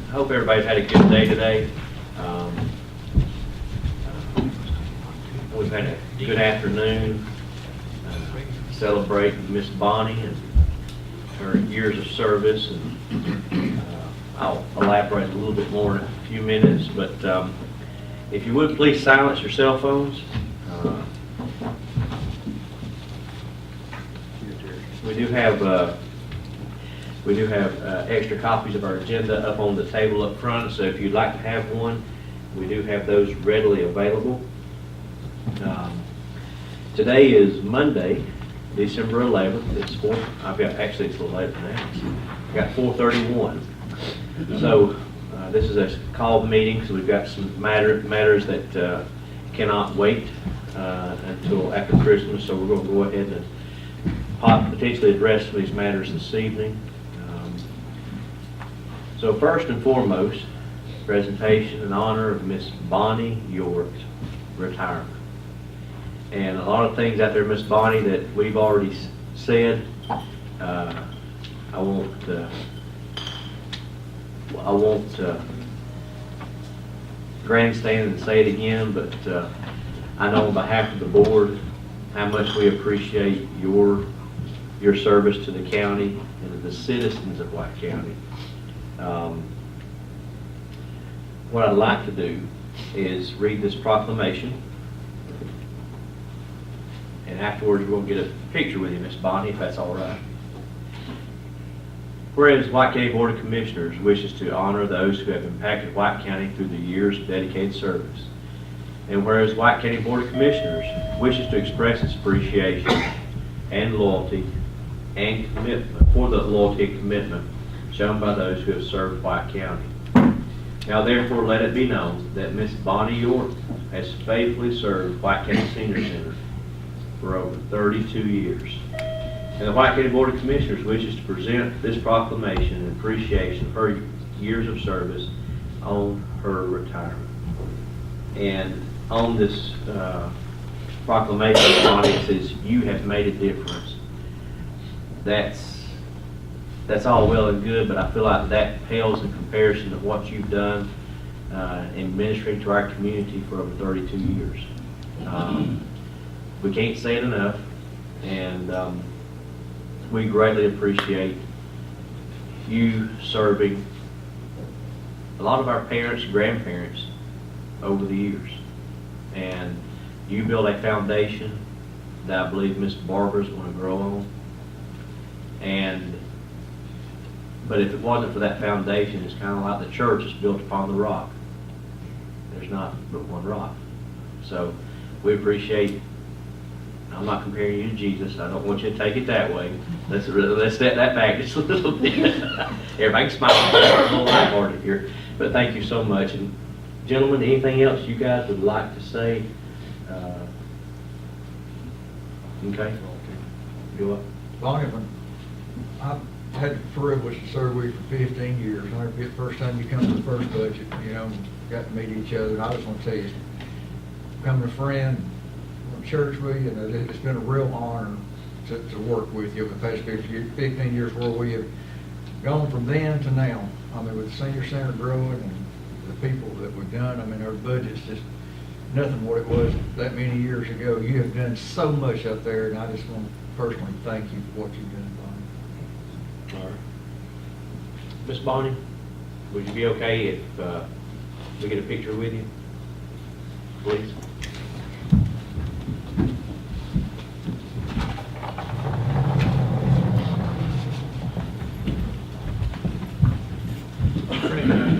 hope everybody's had a good day today. We've had a good afternoon celebrating Miss Bonnie and her years of service, and I'll elaborate a little bit more in a few minutes, but if you would, please silence your cell phones. We do have extra copies of our agenda up on the table up front, so if you'd like to have one, we do have those readily available. Today is Monday, December 11th. It's actually it's a little later than that. I got 4:31. So this is a called meeting, so we've got some matters that cannot wait until after Christmas. So we're going to go ahead and potentially address some of these matters this evening. So first and foremost, presentation in honor of Miss Bonnie York's retirement. And a lot of things out there, Miss Bonnie, that we've already said. I won't grandstand and say it again, but I know on behalf of the board how much we appreciate your service to the county and to the citizens of White County. What I'd like to do is read this proclamation, and afterwards we'll get a picture with you, Miss Bonnie, if that's all right. Whereas White County Board of Commissioners wishes to honor those who have impacted White County through the years of dedicated service, and whereas White County Board of Commissioners wishes to express its appreciation and loyalty and commitment for the loyalty and commitment shown by those who have served White County. Now therefore let it be known that Miss Bonnie York has faithfully served White County Senior Center for over 32 years. And the White County Board of Commissioners wishes to present this proclamation in appreciation of her years of service on her retirement. And on this proclamation, Bonnie, it says, "You have made a difference." That's all well and good, but I feel like that pales in comparison to what you've done in ministering to our community for over 32 years. We can't say it enough, and we greatly appreciate you serving a lot of our parents and grandparents over the years. And you built a foundation that I believe Miss Barbara's going to grow on. But if it wasn't for that foundation, it's kind of like the church is built upon the rock. There's not but one rock. So we appreciate. I'm not comparing you to Jesus. I don't want you to take it that way. Let's step that back just a little bit. Everybody can smile. It's a little lighthearted here. But thank you so much. And gentlemen, anything else you guys would like to say? Okay. Go up. Bonnie, I've had the privilege to serve with you for 15 years. I remember the first time you come to the first budget, got to meet each other. And I just want to tell you, becoming a friend, from church with you, and it's been a real honor to work with you over the past 15 years where we have gone from then to now. I mean, with the senior center growing and the people that we've done, I mean, our budget's just nothing what it was that many years ago. You have done so much up there, and I just want to personally thank you for what you've done, Bonnie. All right. Miss Bonnie, would you be okay if we get a picture with you, please?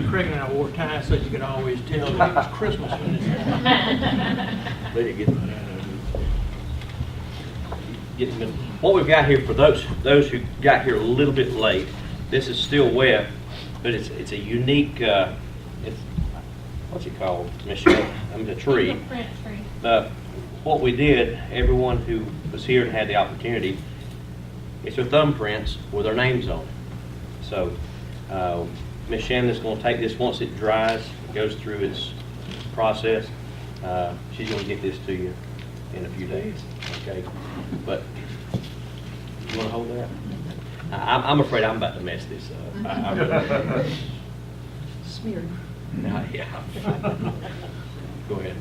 Craig and I wore ties so you could always tell that it was Christmas when it's Let it get what we've got here for those who got here a little bit late. This is still wet, but it's a unique. It's what's it called, Michelle? A tree. What we did, everyone who was here and had the opportunity, it's their thumbprints with their names on it. So Miss Shannon's going to take this once it dries, it goes through its process. She's going to get this to you in a few days. Okay, but you want to hold that? I'm afraid I'm about to mess this up. smeared. No, yeah. Go ahead.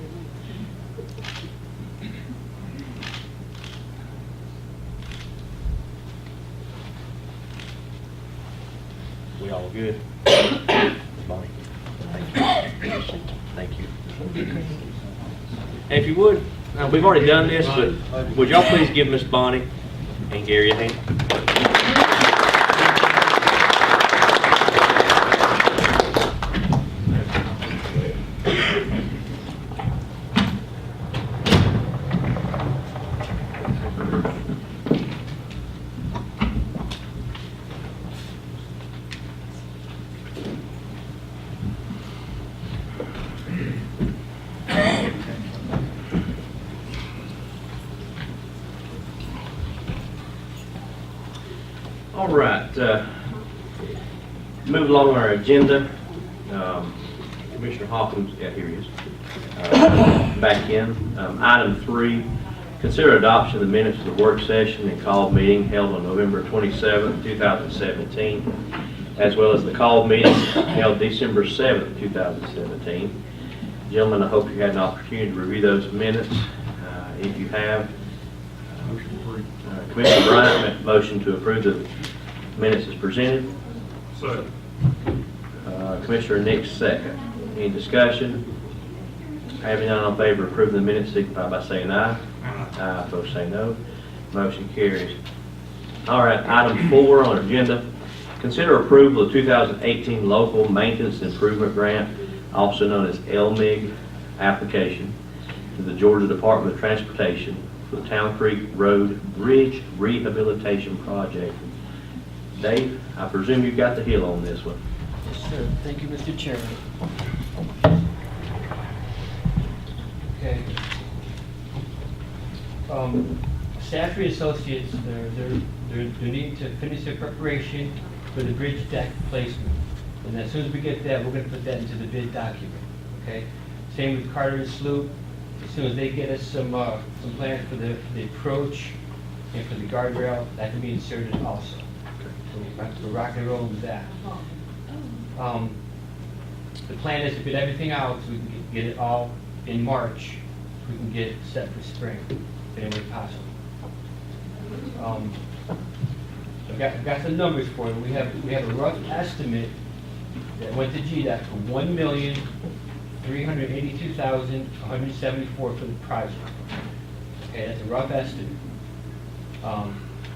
We all good? Bonnie? Thank you. Thank you. And if you would, we've already done this, but would y'all please give Miss Bonnie and Gary a hand? All right, move along our agenda. Commissioner Hawkins, yeah, here he is, back in. Item 3, consider adoption of the minutes of the work session and called meeting held on November 27th, 2017, as well as the called meeting held December 7th, 2017. Gentlemen, I hope you had an opportunity to review those minutes. If you have, Commissioner Bryant made a motion to approve the minutes as presented. Second. Commissioner Nix, second. Any discussion? Having none in favor of approving the minutes, signify by saying aye. Aye. Opposed, say no. Motion carries. All right, item 4 on our agenda. Consider approval of 2018 Local Maintenance Improvement Grant, also known as LMIG application, to the Georgia Department of Transportation for the Town Creek Road Bridge Rehabilitation Project. Dave, I presume you've got the heel on this one. Yes, sir. Thank you, Mr. Chairman. Okay. Stafford Associates, they're needing to finish their preparation for the bridge deck placement. And as soon as we get that, we're going to put that into the bid document. Okay. Same with Carter and Sloop. As soon as they get us some plans for the approach and for the guardrail, that can be inserted also. So we're rocking and rolling with that. The plan is to bid everything out so we can get it all in March. We can get it set for spring, if any way possible. I've got some numbers for you. We have a rough estimate that went to GDOT for $1,382,174 for the project. Okay, that's a rough estimate.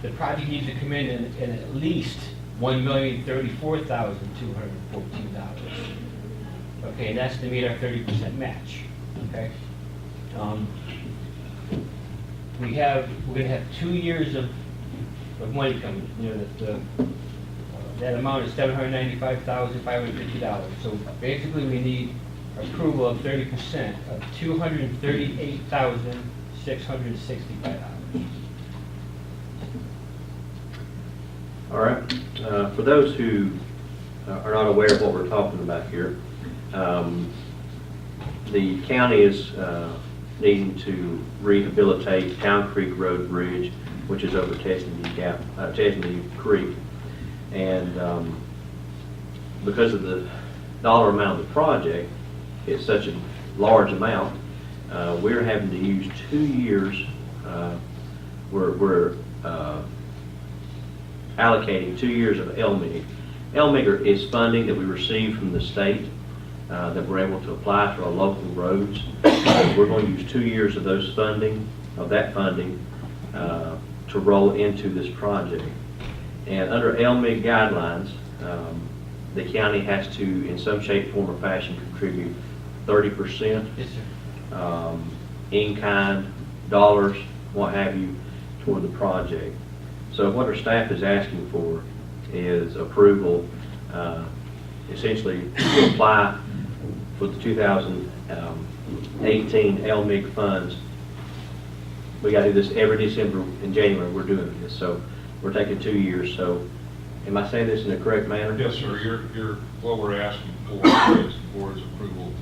The project needs to come in at least $1,034,214. Okay, and that's to meet our 30% match. Okay. We're going to have 2 years of money coming. You know, that amount is $795,550. So basically, we need approval of 30% of $238,665. All right. For those who are not aware of what we're talking about here, the county is needing to rehabilitate Town Creek Road Bridge, which is over Chesney Creek. And because of the dollar amount of the project, it's such a large amount, we're having to use 2 years. We're allocating 2 years of LMIG. LMIG is funding that we receive from the state that we're able to apply for our local roads. We're going to use 2 years of that funding to roll into this project. And under LMIG guidelines, the county has to, in some shape, form, or fashion, contribute 30%. Yes, sir. In kind, dollars, what have you, toward the project. So what our staff is asking for is approval, essentially to apply for the 2018 LMIG funds. We got to do this every December and January. We're doing this, so we're taking 2 years. So, am I saying this in the correct manner? Yes, sir. What we're asking for is the board's approval to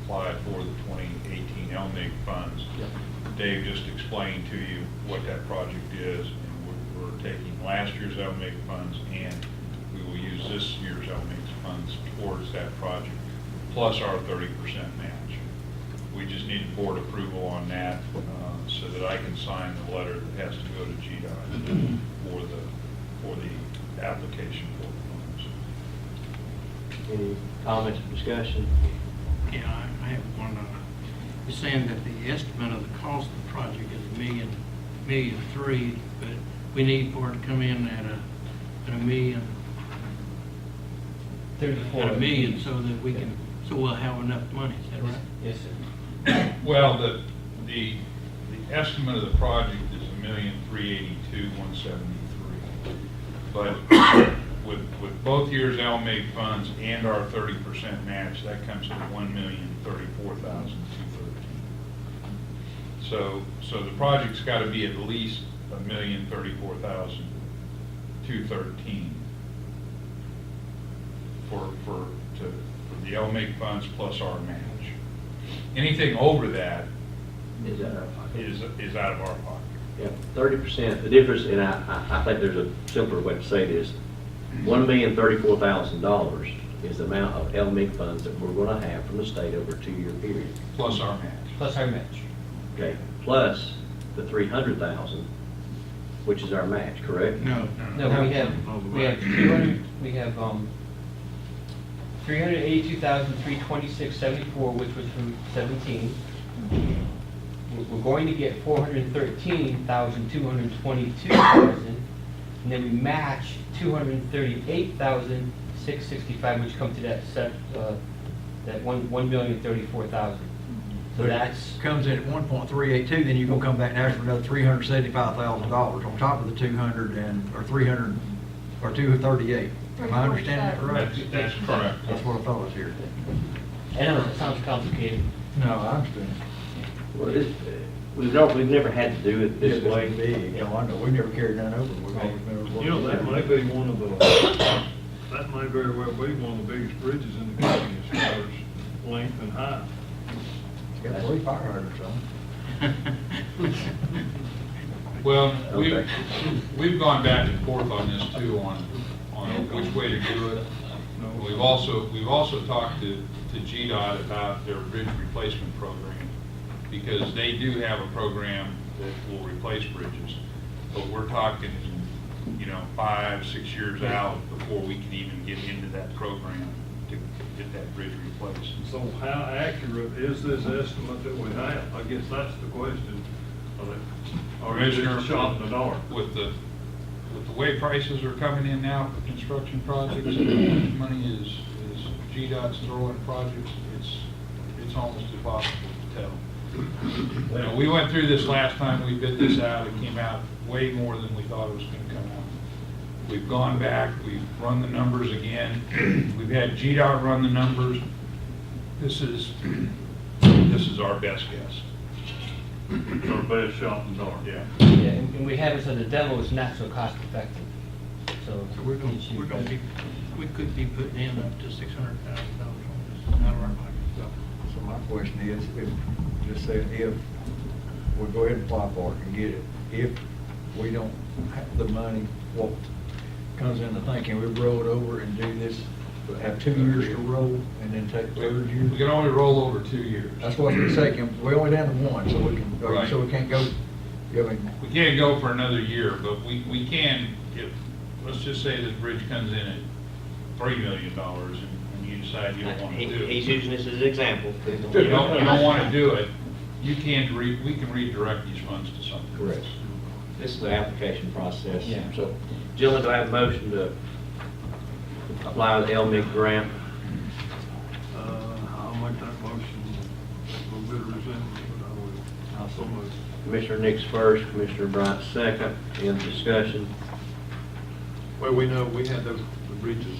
apply for the 2018 LMIG funds. Yep. Dave just explained to you what that project is, and we're taking last year's LMIG funds, and we will we use this year's LMIG funds towards that project, plus our 30% match. We just need board approval on that, so that I can sign the letter that has to go to GDOT for the application for the funds. Any comments or discussion? Yeah, I have one. You're saying that the estimate of the cost of the project is $1.3 million, but we need for it to come in at a $1 million, 34. at $1 million, so that we can, so we'll have enough money. Is that right? Yes, sir. Well, the estimate of the project is $1,382,173. But with both years' LMIG funds and our 30% match, that comes to $1,034,213. So the project's got to be at least $1,034,213 for the LMIG funds plus our match. Anything over that Is that our pocket? is out of our pocket. Yeah, 30%, the difference, and I think there's a simpler way to say this, $1,034,000 is the amount of LMIG funds that we're gonna have from the state over a 2-year period. Plus our match. Plus our match. Okay, plus the 300,000, which is our match, correct? No. No, we have 382,326.74, which was from 17. We're going to get 413,222, and then we match 238,665, which come to that 1,034,000. So that's Comes in at 1.382, then you're gonna come back and ask for another $375,000 on top of the 200 or 300 or 238. Am I understanding that right? That's correct. That's what I thought was here. I know it sounds complicated. No, I understand. Well, we've never had to do it this way. Big, you know, I know, we never carried none over, we've always been able to work. You know, that might be one of the, that may very well be one of the biggest bridges in the county as far as length and height. It's got 3 fire hydrants on it. Well, Okay. we've gone back and forth on this too, on which way to do it. We've also talked to GDOT about their bridge replacement program, because they do have a program that will replace bridges, but we're talking, 5-6 years out before we can even get into that program to get that bridge replaced. So how accurate is this estimate that we have? I guess that's the question. Or is it a shot in the dark? With the way prices are coming in now for construction projects, and how much money is GDOT's throwing at projects, it's almost impossible to tell. We went through this last time we bid this out, it came out way more than we thought it was gonna come out. We've gone back, we've run the numbers again, we've had GDOT run the numbers. This is our best guess. Our best shot in the dark. Yeah. Yeah, and we have it so the demo is not so cost effective. So We're gonna be, we could be putting in up to $600,000 on this, out of our pocket. So my question is, just saying, if we go ahead and apply for it and get it, if we don't have the money, what comes into thinking, we roll it over and do this, have 2 years to roll and then take the 3rd year? We can only roll over 2 years. That's what we're saying, we only down to 1, so we can, Right. so we can't go, I mean, We can't go for another year, but we can, if, let's just say the bridge comes in at $3 million and you decide you don't want to do it. He's using this as an example. You don't want to do it, we can redirect these funds to something. Correct. This is the application process. Yeah. So, gentlemen, do I have a motion to apply the LMIG grant? I'll make that motion a little bit of resentment, but I will. I'll so move. Commissioner Nix first, Commissioner Bryant second. Any discussion? Well, we know, we had the bridges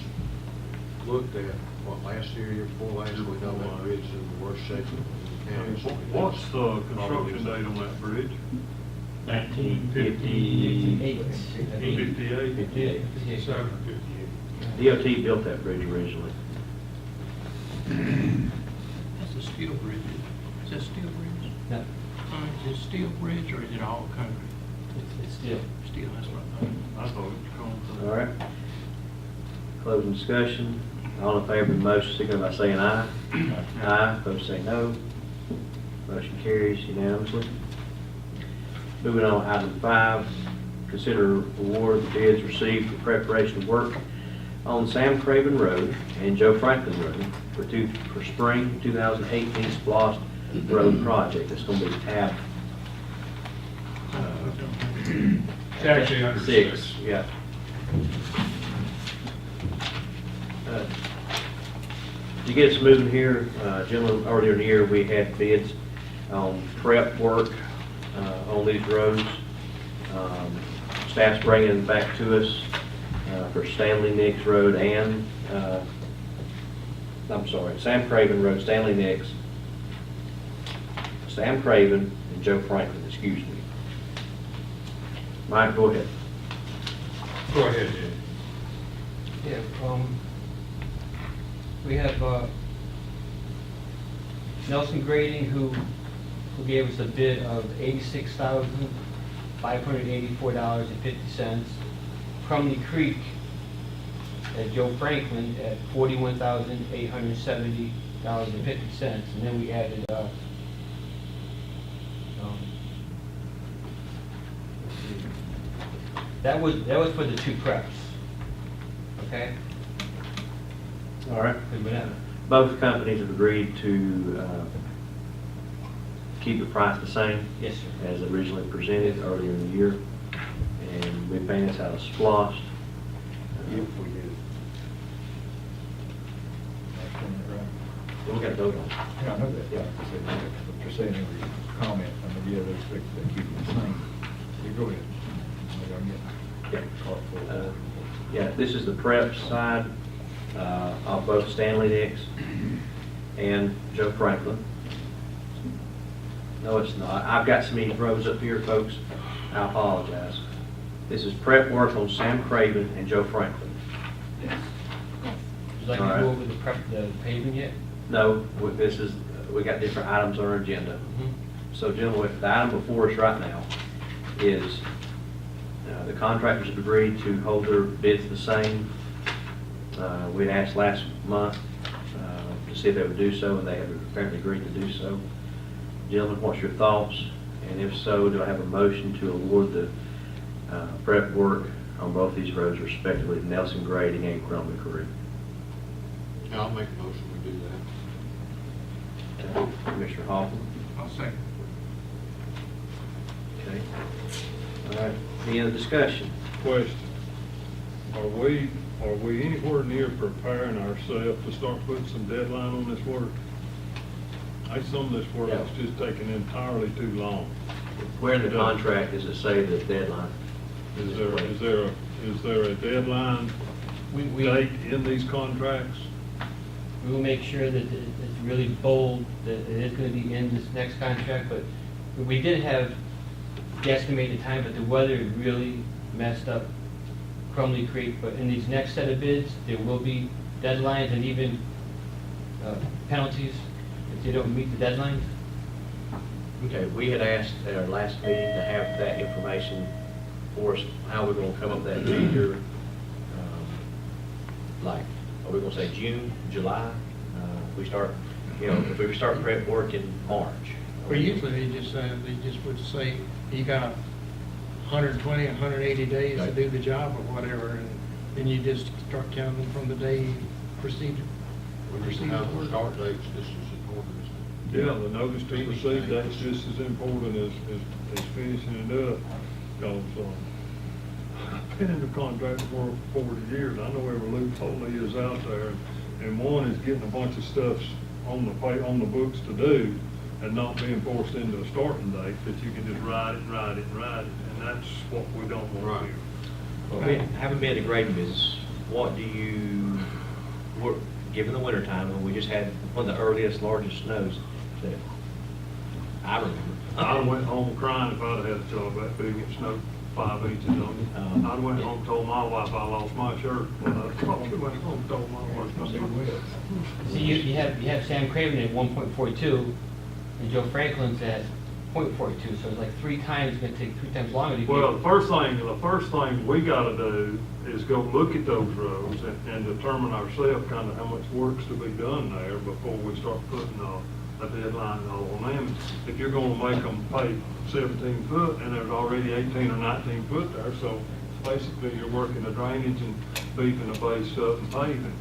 looked at, last year before last, we know that bridge is in the worst shape in the county. so we What's the construction date on that bridge? 1958. 58? 758. DOT built that bridge originally. That's a steel bridge. Is that steel bridge? no, Is it steel bridge or is it all concrete? it's still. Steel, that's what I thought. I thought it was concrete. All right. Closing discussion. All in favor of the motion, signify by saying aye. Aye. Opposed, say no. Motion carries unanimously. Moving on, item 5, consider award the bids received for preparation of work on Sam Craven Road and Joe Franklin Road for spring 2018 Splost Road project. It's going to be tab It's actually under 6. Yeah. To get us moving here, gentlemen, earlier in the year, we had bids on prep work on these roads. Staff's bringing it back to us for Stanley Nix Road and, Sam Craven Road, Stanley Nix, Sam Craven, and Joe Franklin, excuse me. Mike, go ahead. Go ahead, Jay. Yeah, we have Nelson Grading, who gave us a bid of $86,584.50. Crumley Creek at Joe Franklin at $41,870.50. And then we added, let's see. That was for the 2 preps, okay? All right. Good with that. Both companies have agreed to keep the price the same Yes, sir. as originally presented earlier in the year. And we're paying this out of Splost. If we did. We got to vote on it. Yeah, I know that, yeah. I said, what you're saying in your comment, I mean, yeah, they keep it the same. You go ahead. Maybe I'm getting caught full. Yeah, this is the prep side of both Stanley Nix and Joe Franklin. No, it's not. I've got some of these roads up here, folks. I apologize. This is prep work on Sam Craven and Joe Franklin. Would you like to All right. go over the paving yet? No, we got different items on our agenda. So gentlemen, the item before us right now is the contractors have agreed to hold their bids the same. We asked last month to see if they would do so, and they have apparently agreed to do so. Gentlemen, what's your thoughts? And if so, do I have a motion to award the prep work on both these roads respectively, Nelson Grading and Crumley Creek? Yeah, I'll make a motion, we do that. Commissioner Hoffman? I'll second. Okay. All right, any other discussion? Question, are we anywhere near preparing ourselves to start putting some deadline on this work? Some of this work is just taking entirely too long. Where in the contract does it say the deadline? Is there a deadline We date in these contracts? will make sure that it's really bold, that it is going to be in this next contract, but we did have guesstimated time, but the weather really messed up Crumley Creek. But in these next set of bids, there will be deadlines and even penalties if they don't meet the deadlines. Okay, we had asked at our last meeting to have that information for us, how we're gonna come up with that figure. Like, are we gonna say June, July? We start, if we start prep work in March. Well, usually they just would say, you got 120, 180 days to do the job or whatever, and then you just start counting from the day you proceed. We just have the start dates, this is important, isn't it? Yeah, the notice to proceed, that's just as important as finishing it up. Because I've been in the contract for 40 years, I know every loophole is out there. And one is getting a bunch of stuff on the books to do and not being forced into a starting date that you can just write it. And that's what we don't want to do. Well, we haven't been in the grading business. What do you, given the winter time, when we just had one of the earliest, largest snows that I remember. I went home crying if I'd had a job that big, it snowed 5 inches on me. I went home and told my wife I lost my shirt. Well, I probably went home and told my wife I lost my shirt. See, you have Sam Craven at 1.42 and Joe Franklin's at .42, so it's like 3 times, it's gonna take 3 times longer to get. Well, the first thing we gotta do is go look at those roads and determine ourselves kind of how much work's to be done there before we start putting a deadline on them. If you're gonna make them pay 17 foot and there's already 18 or 19 foot there, so basically you're working the drainage and beefing the base up and paving.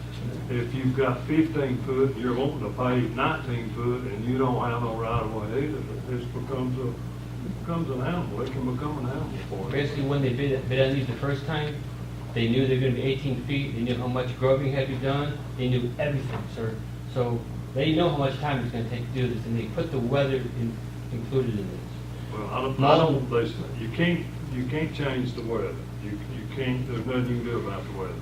If you've got 15 foot, and you're wanting to pave 19 foot and you don't have no right of way either, it becomes an animal. It can become an animal for you. Basically, when they bid on these the first time, they knew they were gonna be 18 feet, they knew how much groving had to be done, they knew everything, sir. So they know how much time it's gonna take to do this, and they put the weather included in this. Well, I don't, you can't change the weather. You can't, there's nothing you can do about the weather.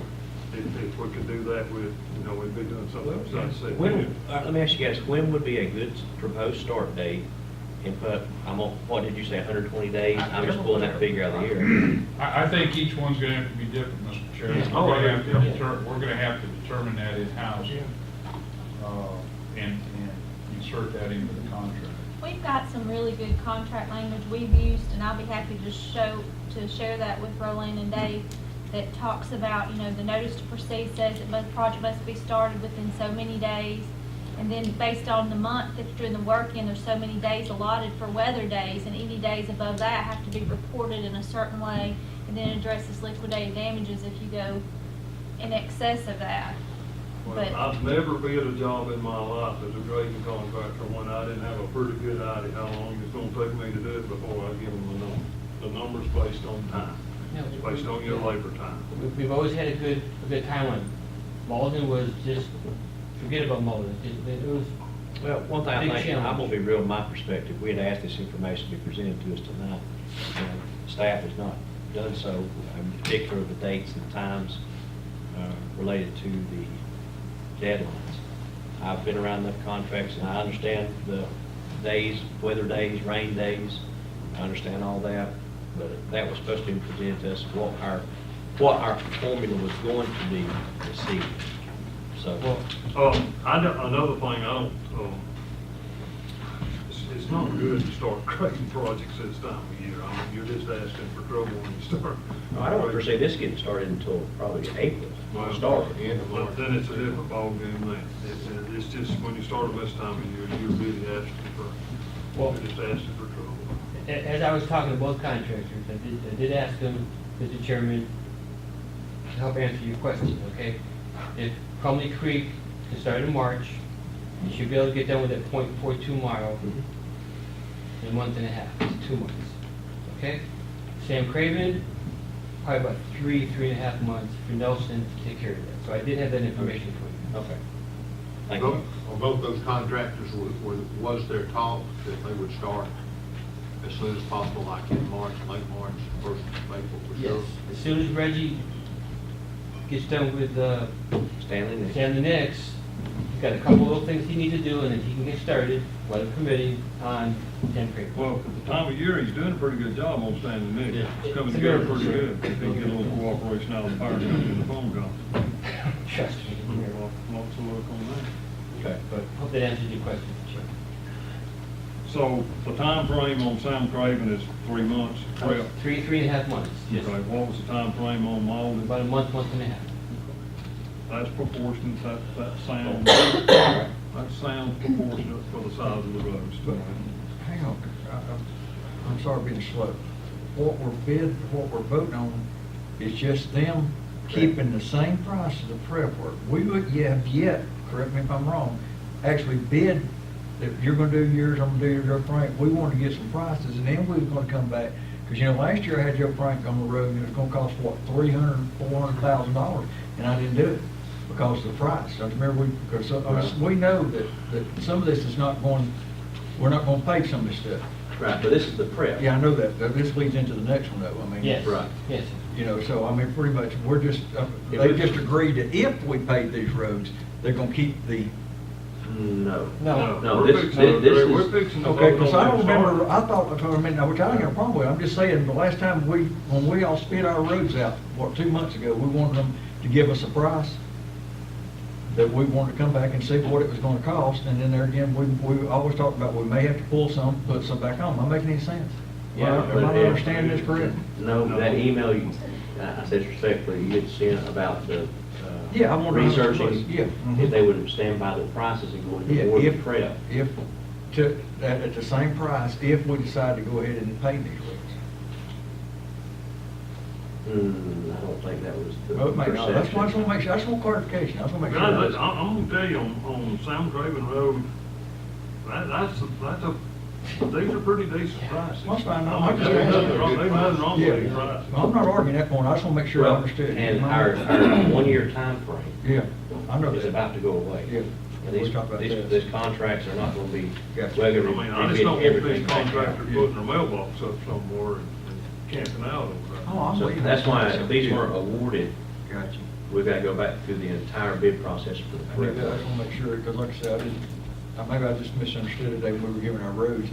If we could do that, we'd be doing something besides saying. Let me ask you guys, when would be a good proposed start date? And what did you say, 120 days? I'm just pulling that figure out of the air. I think each one's gonna have to be different, Mr. Chairman. Yeah. We're gonna have to determine that in-house, and insert that into the contract. We've got some really good contract language we've used, and I'll be happy to share that with Roland and Dave, that talks about, the notice to proceed says that the project must be started within so many days. And then based on the month that you're doing the work in, there's so many days allotted for weather days, and any days above that have to be reported in a certain way, and then addresses liquidated damages if you go in excess of that. Well, But I've never bid a job in my life as a grading contractor when I didn't have a pretty good idea how long it's gonna take me to do it before I give them the number. The number's based on time. It's based on your labor time. We've always had a good timeline. Mauldin was just, forget about Mauldin. It was, Well, one thing I Big think, challenge. I'm gonna be real in my perspective, we had asked this information to be presented to us tonight. Staff has not done so, in particular the dates and times related to the deadlines. I've been around the contracts and I understand the days, weather days, rain days, I understand all that, but that was supposed to be presented to us, what our formula was going to be this evening. So, Another thing, it's not good to start grading projects this time of year. I mean, you're just asking for trouble when you start. I don't foresee this getting started until probably April, Well, start. Then it's a different ballgame then. It's just, when you start this time of year, you're really asking Well- you're just asking for trouble. as I was talking to both contractors, I did ask them, Mr. Chairman, to help answer your question, okay? If Crumley Creek can start in March, you should be able to get done with that .42 mile in a month and a half, 2 months, okay? Sam Craven, probably about 3.5 months for Nelson to take care of that. So I did have that information for you. Okay. Thank you. On both those contractors, was there talk that they would start as soon as possible, like in March, late March, first of April for sure? Yes, as soon as Reggie gets done with Stanley. Next, he's got a couple little things he needs to do, and then he can get started, weather permitting, on 10 Craven. Well, for the time of year, he's doing a pretty good job on Stanley Nick. Yeah. It's coming It's a together miracle, pretty sir. good. If he can get a little cooperation out of the fire company and the phone company. Trust me. Lots of luck on that. Okay. But hope that answers your question, Chair. So the time frame on Sam Craven is 3 months, correct? 3.5 months, yes. Okay, what was the time frame on Mauldin? About a month and a half. That's proportionate, that sounds proportionate for the size of the roads. Hang on, I'm sorry being slow. What we're voting on is just them keeping the same price as the prep work. We would have yet, correct me if I'm wrong, actually bid, if you're gonna do yours, I'm gonna do yours, Joe Frank. We wanted to get some prices, and then we was gonna come back, because last year I had Joe Frank on the road, and it was gonna cost, what, $400,000, and I didn't do it because of the price. Don't you remember, because we know that some of this is not going, we're not gonna pay some of this stuff. Right, but this is the prep. Yeah, I know that. This leads into the next one, though. I mean, Yes. Right. Yes. so I mean, pretty much, we're just, they just agreed that if we paved these roads, they're gonna keep the. No. No. No, We're this fixing is. to- we're fixing to Okay, vote because on I don't that start. remember, I thought, which I don't have a problem with, I'm just saying, the last time when we all spit our roads out, 2 months ago, we wanted them to give us a price. that we wanted to come back and see what it was gonna cost, and then there again, we always talked about, we may have to pull some, put some back on. Am I making any sense? Yeah, Am I not understanding this correct? No, that email you, I said respectfully, you had sent about the, Yeah, I wanted to know what it was. researching, Yeah. if they would stand by the prices and go into Yeah, more if, prep. if, at the same price, if we decide to go ahead and pay these roads. I don't think that was the Well, it may not. That's why I just perception. want to make sure, I just want clarification, I just want to make Guys, sure. I'm gonna tell you, on Sam Craven Road, that's these are pretty decent prices. That's fine. No, There's nothing wrong with Yeah, these prices. well, I'm not arguing that point, I just want to make sure I Well, understood. and our 1-year timeframe Yeah, I know is that. about to go away. Yeah. And We these, talked about these, that. these contracts are not gonna be, Gotcha. we're I gonna mean, I just be don't want everything these back out. contractors putting their mailbox up somewhere and camping out over there. Oh, I'm So leaving. that's why if these weren't awarded, Gotcha. we've got to go back through the entire bid process for the I need that. I prep. just want to make sure, because like I said, I didn't, maybe I just misunderstood it today when we were giving our roads.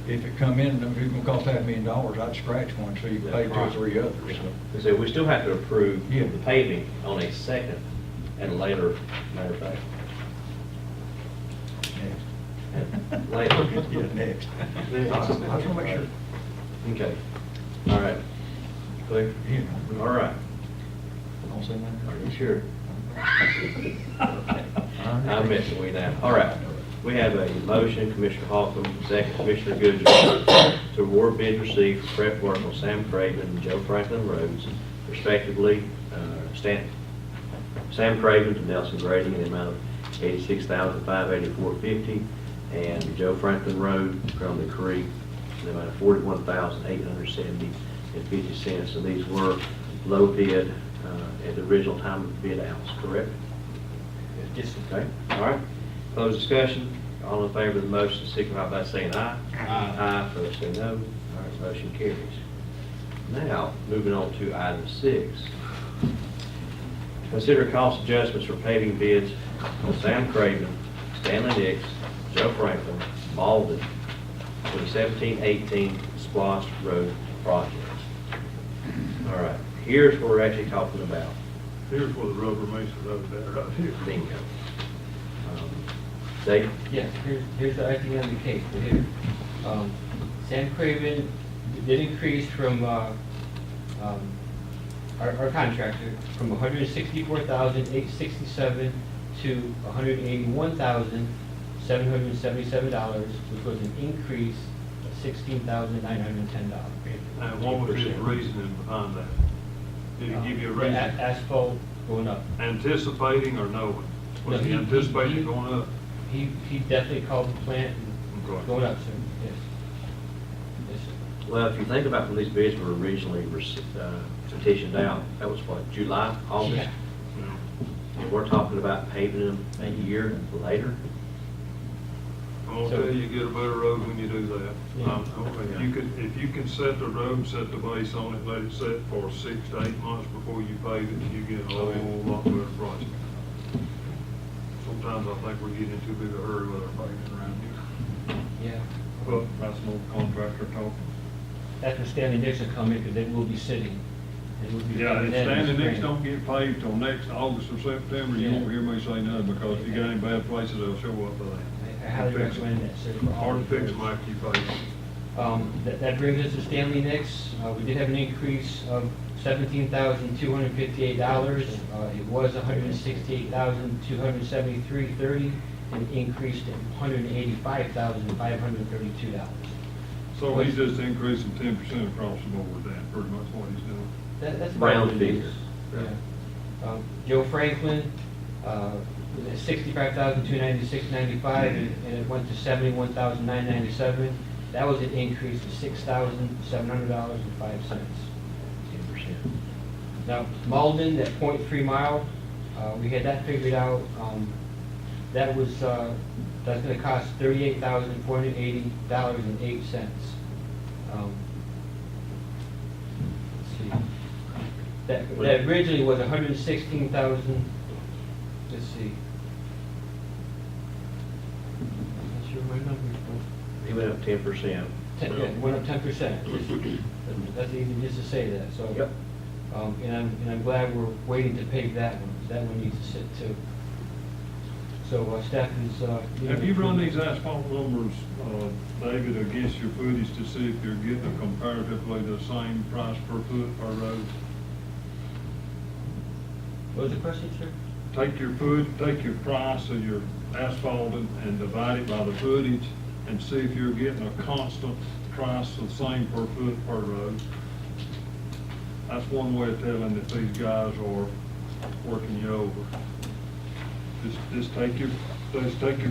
If it come in, and it's gonna cost $500,000, I'd scratch one, so you pay 2 or 3 others. So. So we still have to approve Yeah. the paving on a second at a later, matter of fact. Next. Later. Yeah, next. I just want to make sure. Okay, all right. Clear? Yeah. All right. Don't say nothing. Are you sure? Okay. I'm messing with that. All right. We have a motion, Commissioner Holcomb, second Commissioner Goodyear, to award bid received for prep work on Sam Craven and Joe Franklin roads, respectively. Sam Craven to Nelson Grading in the amount of $86,584.50, and Joe Franklin Road from the creek in the amount of $41,870.50. And these were low bid at the original time of bid outs, correct? Yes, sir. Okay, all right. Closed discussion. All in favor of the motion, signify by saying aye. Aye. Opposed, say no. All right, motion carries. Now, moving on to item 6. Consider cost adjustments for paving bids on Sam Craven, Stanley Nix, Joe Franklin, Mauldin, for the 17-18 Splosh Road project. All right, here's what we're actually talking about. Here's where the rubber meets the road there, right here. Bingo. Dave? Yeah, here's the icing on the cake, right here. Sam Craven did increase from, our contractor from $164,867 to $181,777, which was an increase of $16,910. And what was his reasoning behind that? Did he give you a The reason? Asphalt going up. Anticipating or knowing? Was No, he anticipating going up? He definitely called the plant and Okay. going up, sir, yes. Yes, sir. Well, if you think about when these bids were originally petitioned out, that was what, July, August? Yeah. And we're talking about paving them a year later? I'm gonna tell you, you get a better road when you do that. Yeah. If you can set the road, set the base on it, let it set for 6 to 8 months before you pave it, you get a whole lot better project. Sometimes I think we get in too big a hurry with our paving around here. Yeah. But that's no contractor talking. After Stanley Nix will come in, because they will be sitting. They will be Yeah, coming if in Stanley Nix spring. don't get paved till next August or September, you Yeah. won't hear me say nothing, because if you got any bad places, they'll show up there. I highly recommend that, sir. for all Hard to fix roads. them after you pave them. That brings us to Stanley Nix. We did have an increase of $17,258. It was $168,273.30, and increased to $185,532. So he's just increasing 10% across the board then, pretty much what he's doing. That's Round about what it is. figure. Yeah. Joe Franklin, was at $65,296.95, and it went to $71,997. That was an increase of $6,700.05. 10%. Now, Mauldin, that .3 mile, we had that figured out. That was, that's gonna cost $38,480.08. Let's see. That originally was 116,000, let's see. I'm not sure my numbers, He went up 10%. but it went up 10%. That's easy just to say that, so. Yep. And I'm glad we're waiting to pave that one, because that one needs to sit too. So staff is. Have you run these asphalt numbers, David, against your footage to see if you're getting a comparatively the same price per foot per road? What was the question, sir? Take your price of your asphalt and divide it by the footage and see if you're getting a constant price the same per foot per road. That's one way of telling that these guys are working you over. Just take your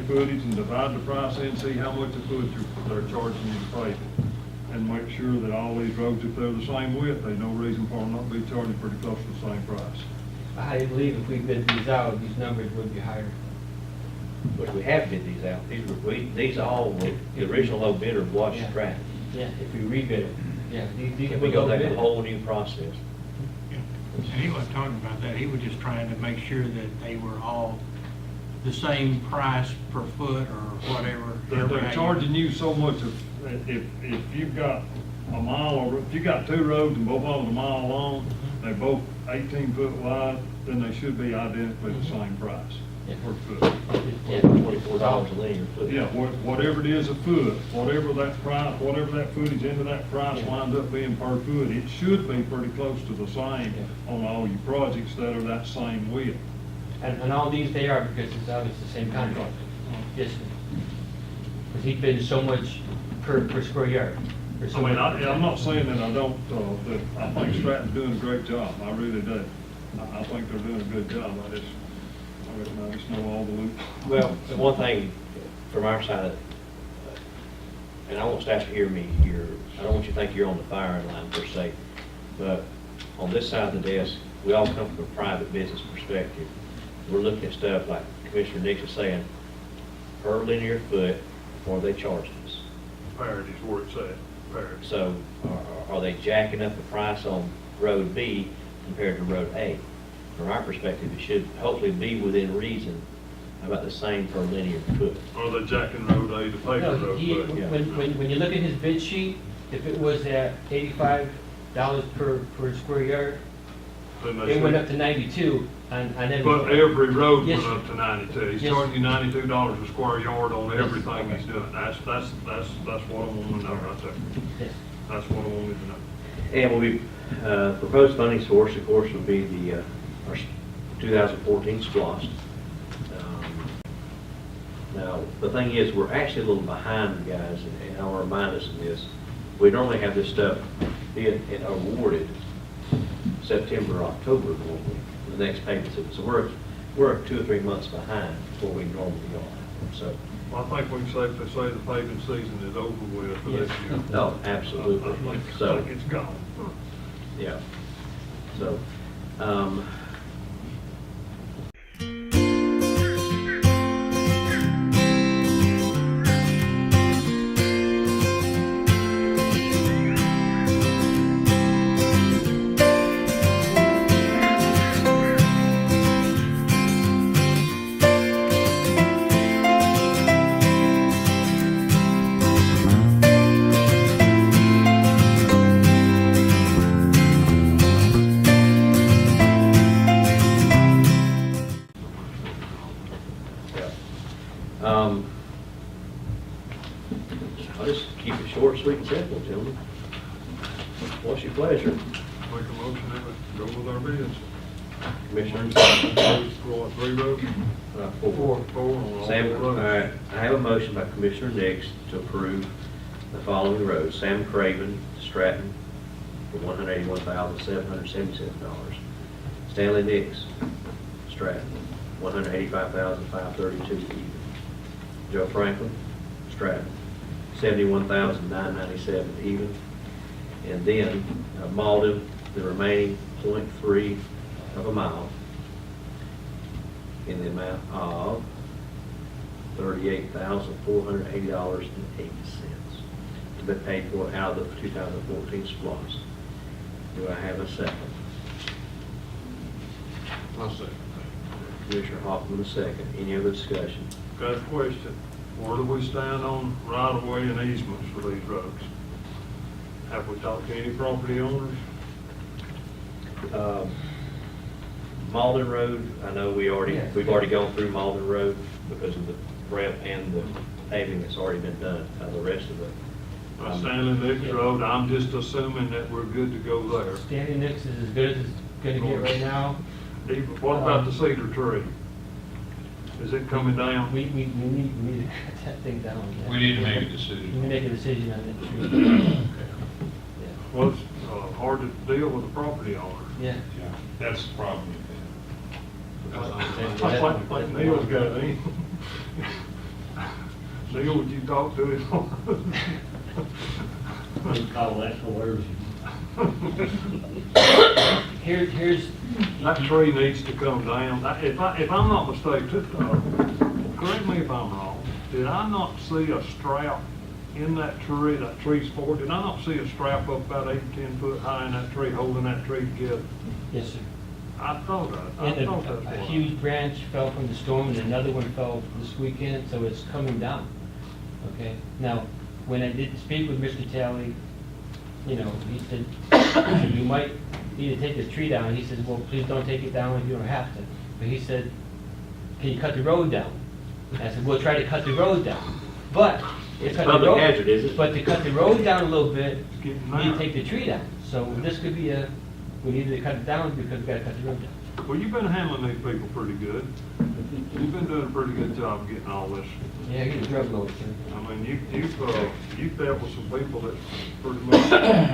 footage and divide the price and see how much a foot they're charging you to pave it. And make sure that all these roads, if they're the same width, there's no reason for them not to be charging pretty close to the same price. I believe if we bid these out, these numbers would be higher. Which we have bid these out. These all, were the original low bidder was Yeah. Stratton. Yeah, if we rebid it, yeah. These If we go through a whole new process. And he wasn't talking about that, he was just trying to make sure that they were all the same price per foot or whatever. They're charging you so much if you've got a mile, or if you got two roads and both of them a mile long, they're both 18 foot wide, then they should be identically the same price Yeah. per foot. Yeah. $24 a linear foot. Yeah, whatever it is a foot, whatever that price, whatever that footage into that price winds up being per foot, it should be pretty close to the same on all your projects that are that same width. And all these they are because it's obviously the same contractor. Yes, sir. Because he bid so much per square yard. or so I mean, much- I'm not saying that I don't, that I think Stratton's doing a great job, I really do. I think they're doing a good job, I just know all the loops. Well, the one thing from our side, and I want staff to hear me here, I don't want you to think you're on the firing line per se, but on this side of the desk, we all come from a private business perspective. We're looking at stuff like Commissioner Nix is saying, per linear foot, or they charging us. Parity is where it's at, parity. So are they jacking up the price on road B compared to road A? From our perspective, it should hopefully be within reason, about the same per linear foot. Or the Jack and Road A to paper No, road. he, but- when you look at his bid sheet, if it was at $85 per square yard, then they it went should- up to 92 on every. But every road Yes, went sir. up to 92. He's Yes. charging you $92 a square yard on Yes. everything he's doing. That's what I want to know right there. Yes. That's what I wanted to know. And we, proposed funding source, of course, would be the, our 2014 SPLOST. Now, the thing is, we're actually a little behind, guys, and I'll remind us of this. We normally have this stuff being awarded September, October, normally, the next payment. So we're 2 or 3 months behind where we normally are, so. Well, I think we can safely say the paving season is over with for this Yes. year. No, absolutely. I So, think it's gone. yeah. So, I'll just keep it short, sweet, and simple, gentlemen. What's your pleasure, Make a motion that we go with our bids. Commissioners? Go on 3 roads? Four. 4 on all Sam, 4 all roads. right, I have a motion by Commissioner Nix to approve the following roads. Sam Craven, Stratton, for $181,777. Stanley Nix, Stratton, $185,532 even. Joe Franklin, Stratton, $71,997 even. And then Mauldin, the remaining .3 of a mile in the amount of $38,480.80 to be paid for out of the 2014 SPLOST. Do I have a second? I'll second Commissioner Hoffman, a second. Any other discussion? Got a question. Where do we stand on right-of-way and easements for these roads? Have we talked to any property owners? Mauldin Road, I know we've already gone through Mauldin Road. because of the prep and the paving that's already been done. The rest of the. Stanley Nix Road, I'm just assuming that we're good to go there. Stanley Nix is as good as it's gonna get right now. What about the cedar tree? Is it coming down? We need to cut that thing down. yeah. We need to make a We need decision. to make a decision on that tree. Well, it's hard to deal with the property owner. Yeah. Yeah, that's the problem with I think Neil's got it. Neil, would you talk to him? Here's, That tree needs to come down. If I'm not mistaken, correct me if I'm wrong, did I not see a strap in that tree, that tree's forward? Did I not see a strap up about 8 to 10 foot high in that tree, holding that tree together? yes, sir. I thought And that's a what. huge branch fell from the storm, and another one fell this weekend, so it's coming down. Okay, now, when I did speak with Mr. Talley, you know, he said, you might need to take this tree down. He says, well, please don't take it down if you don't have to. But he said, can you cut the road down? I said, we'll try to cut the road down. But It's cut the public road- hazard, is it? But to cut the road down a little bit, It's getting you need narrow. to take the tree down. So this could be we need to cut it down because we gotta cut the road down. Well, you've been handling these people pretty good. You've been doing a pretty good job getting all this. Yeah, get the drug load, sir. I mean, you've dealt with some people that pretty much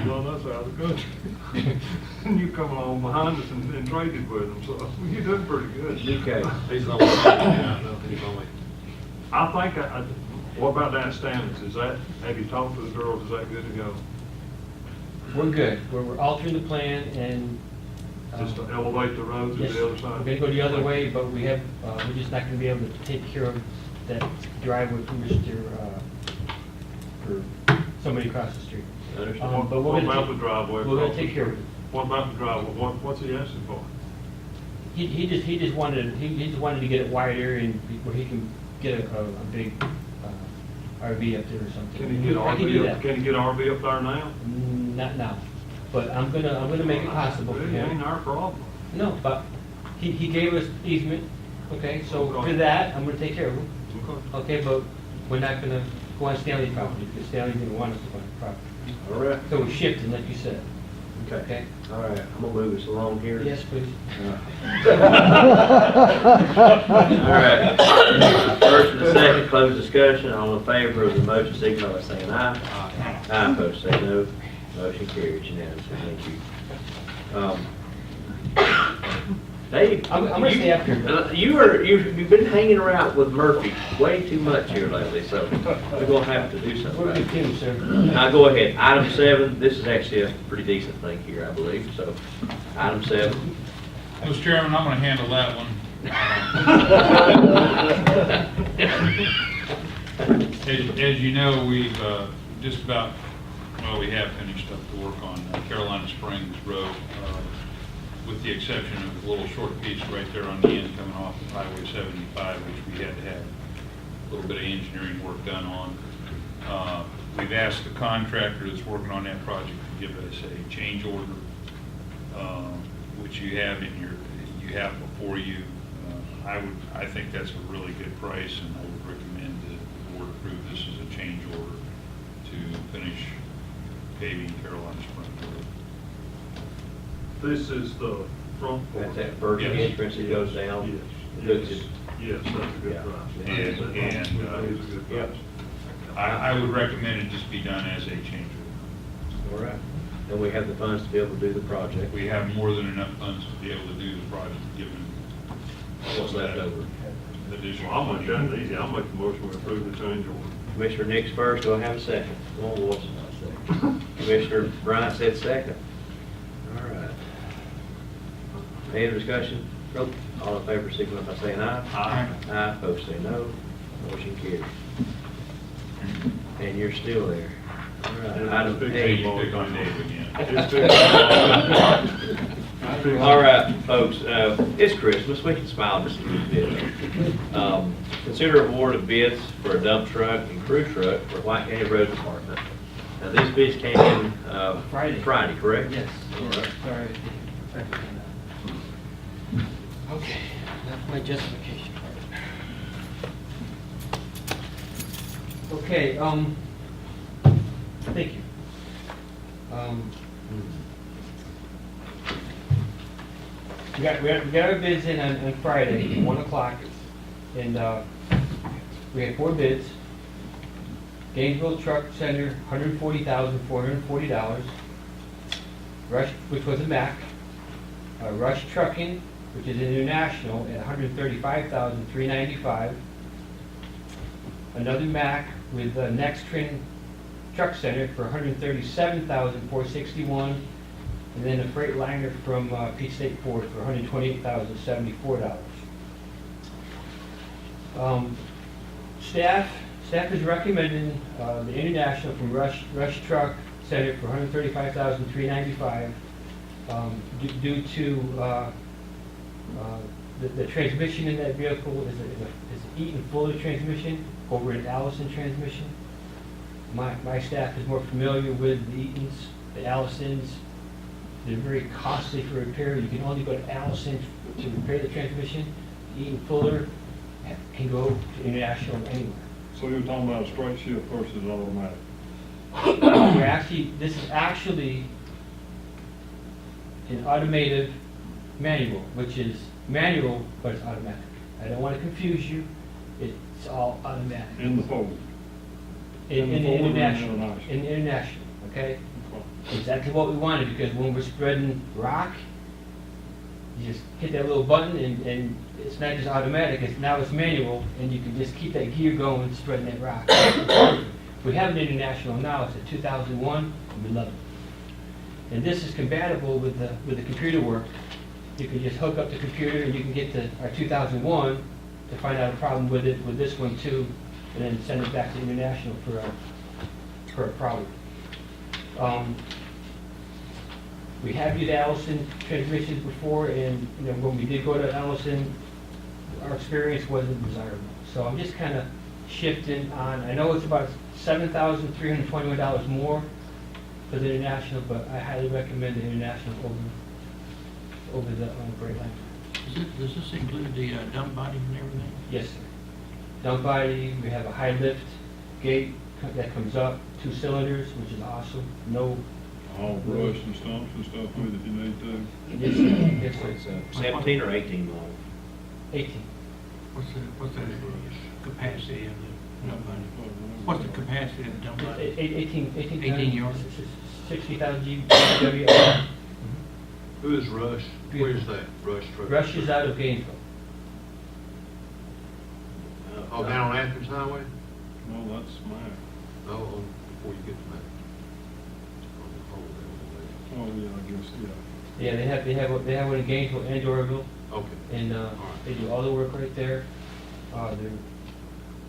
run us out of the country. And you come along behind us and traded with them, so you're doing pretty good. Okay. He's only, yeah, I know, he's only, I think, what about that Stanley's? Have you talked to the girls? Is that good to go? We're good. We're altering the plan and. Just to elevate the road to Yes, the other we're side? gonna go the other way, but we're just not gonna be able to take care of that driveway for for somebody across the street. Understand. But we're What gonna about take- the driveway? We're gonna across the take care of it. street? What about the driveway? What's he asking for? He just wanted to get it wider and where he can get a big RV up there or something. Can he get I can do RV that. up, can he get RV up there now? Not now, but I'm gonna make it possible for It him. ain't our problem. No, but he gave us easement, okay, so Okay. for that, I'm gonna take care of him. Okay. Okay, but we're not gonna go on Stanley's property, because Stanley didn't want us to go on the property. All right. So we're shifting, like you said, Okay. okay? All right, I'm gonna move us along here. Yes, please. All right. First and second, closed discussion. All in favor of the motion, signify by saying aye. Aye, opposed, say no. Motion carries unanimously. Thank you. Dave, I'm gonna stay up here. you've been hanging around with Murphy way too much here lately, so we're gonna have to do something We're about a good it. team, sir. Now, go ahead. Item 7, this is actually a pretty decent thing here, I believe, so. Item 7. Mr. Chairman, I'm gonna handle that one. As you know, we've just about, well, we have finished up the work on Carolina Springs Road, with the exception of a little short piece right there on the end coming off of Highway 75, which we had to have a little bit of engineering work done on. We've asked the contractor that's working on that project to give us a change order, which you have before you. I think that's a really good price, and I would recommend that the board approve this as a change order to finish paving Carolina Springs Road. This is the front part. That's that first Yes. entrance that goes down. Yes, Looks yes, good. yes, that's a Yeah. good price. And- That is a good Yep. price. I would recommend it just be done as a change order. All right. And we have the funds to be able to do the project. We have more than enough funds to be able to do the project, given What's left over? additional. Well, I'm gonna cut it easy. I'll make the motion to approve the change order. Commissioner Nix first, do I have a second? Come on, Wilson. Commissioner Bryant said second. All right. Any other discussion? Nope. All in favor, signify by saying aye. Aye. Aye, opposed say no. Motion carries. And you're still there. All right. Item Big A. table. Pick on Dave again. It's been- All right, folks, it's Christmas, we can smile just a little bit. Consider award of bids for a dump truck and crew truck for White County Road Department. Now, these bids came in Friday, correct? Yes, All yes, right. sorry. Okay, that's my justification part. Okay, thank you. We got our bids in on Friday, 1 o'clock, and we had 4 bids. Gainesville Truck Center, $140,440. Rush, which was a Mack. Rush Trucking, which is international, at $135,395. Another Mack with Next Train Truck Center for $137,461. And then a Freightliner from Peach State Ford for $128,074. Staff is recommending the International from Rush Truck Center for $135,395 due to the transmission in that vehicle is an Eaton Fuller transmission over an Allison transmission. My staff is more familiar with the Eatons, the Allisons. They're very costly for repair. You can only go to Allison to repair the transmission. Eaton Fuller can go to International anywhere. So you're talking about a straight shift versus automatic? This is actually an automated manual, which is manual, but it's automatic. I don't want to confuse you. It's all automatic. In the fold? In the the Ford or international. international? In the international, okay? Exactly what we wanted, because when we're spreading rock, you just hit that little button and it's not just automatic, now it's manual, and you can just keep that gear going, spreading that rock. We have an international now, it's a 2001, and we love it. And this is compatible with the computer work. You can just hook up the computer and you can get to our 2001 to find out a problem with it, with this one too, and then send it back to international for a problem. We have used Allison transmissions before, and when we did go to Allison, our experience wasn't desirable. So I'm just kind of shifting on. I know it's about $7,321 more for the international, but I highly recommend the international over the Freightliner. Does this include the dump body and everything? Yes, sir. Dump body. We have a high lift gate that comes up, 2 cylinders, which is awesome. No. All brush and stumps and stuff with it you need to? Yes, sir. Yes, sir. 17 or 18 model? 18. What's the capacity of the dump body? What's the capacity of the dump body? 18 18 yards. 60,000 GWR. Who is Rush? Where's that, Rush Truck? Rush is out of Gainesville. Oh, down on Athens Highway? No, that's mine. No, before you get to that. Oh, yeah, I guess, yeah. Yeah, they have one in Gainesville and Doraville, Okay. and they do all the work right there.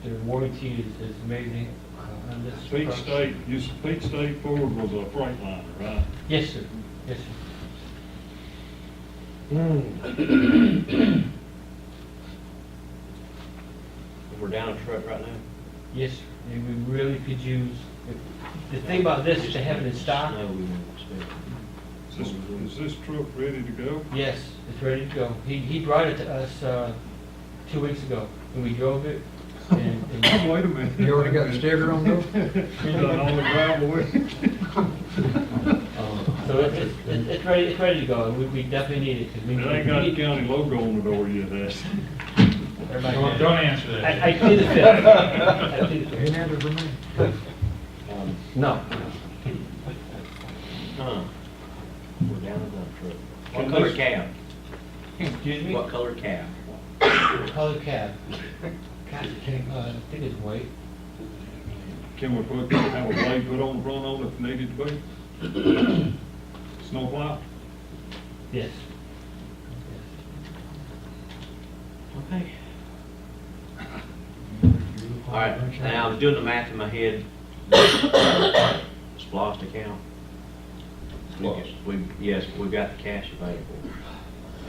Their warranty is amazing on this. Peach truck. State Ford was a Freightliner, right? Yes, sir. Yes, sir. We're down a truck right now? Yes, sir. And we really could use. The thing about this is they have it in stock. Snow we won't expect. Is this truck ready to go? Yes, it's ready to go. He brought it to us 2 weeks ago, and we drove it. And Wait a minute. You already got the sticker on those? Done all the gravel with it? so it's ready to go. We definitely need it because we It ain't got the need. county logo on the door yet, has it? Everybody Don't can- don't answer that. I plead the fifth. I plead the Ain't fifth. that for me? No. We're down a dump truck. What Can color this- cab? Excuse me? What color cab? Color cab. I think it's white. Can we have a blade put on the front on it if needed to be? Snowplow? Yes. Okay. All right, now I was doing the math in my head. Splost account. Yes, we've got the cash available.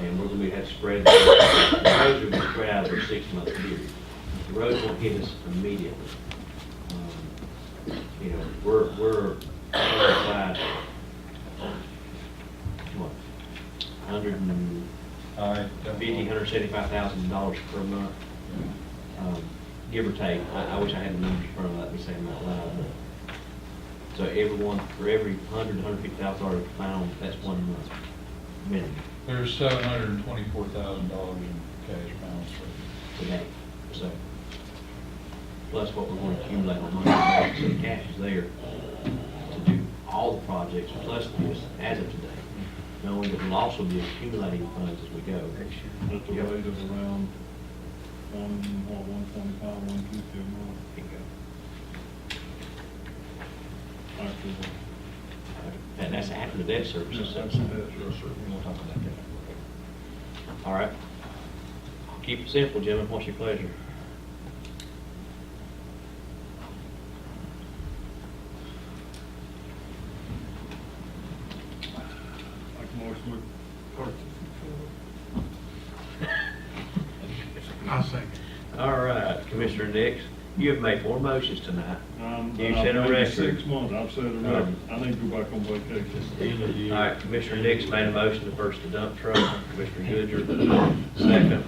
And we're gonna have to spread, the roads are gonna spread out over a 6-month period. The roads won't hit us immediately. We're qualified, what, $175,000 per month, give or take. I wish I had the numbers in front of me. me saying that loud. So for every $150,000 found, that's 1 month minimum There's $724,000 in cash balance. today. So, plus what we're going to accumulate on money, so the cash is there to do all the projects, plus this as of today. Knowing that we'll also be accumulating funds as we go. That's a rate of around 125, 150 a month. Actually, And that's after the debt service. yes, that's the debt We'll service. talk about that. All right. Keep it simple, gentlemen. What's your pleasure? Like motion with I'll second. All right, Commissioner Nix, you have made 4 motions tonight. You I've set a made record. 6 months, I've set a record. I need to go back on vacation. All right, Commissioner Nix made a motion to purchase the dump truck. Commissioner Goodger, second.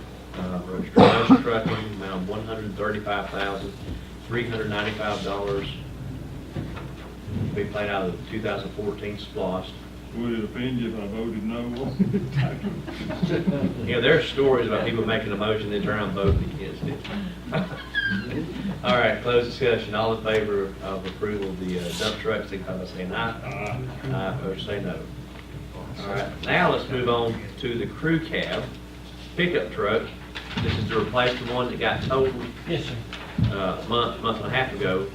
Registered trucking, amount of $135,395. Be paid out of the 2014 SPOS. Would it offend you if I voted no on You know, there's stories about people making a motion, then turn around and voting against it. All right, closed discussion. All in favor of approval of the dump truck, signify by saying aye. Aye, opposed, say no. All right, now let's move on to the crew cab pickup truck. This is to replace the one that got totaled Yes, sir. a month and a half ago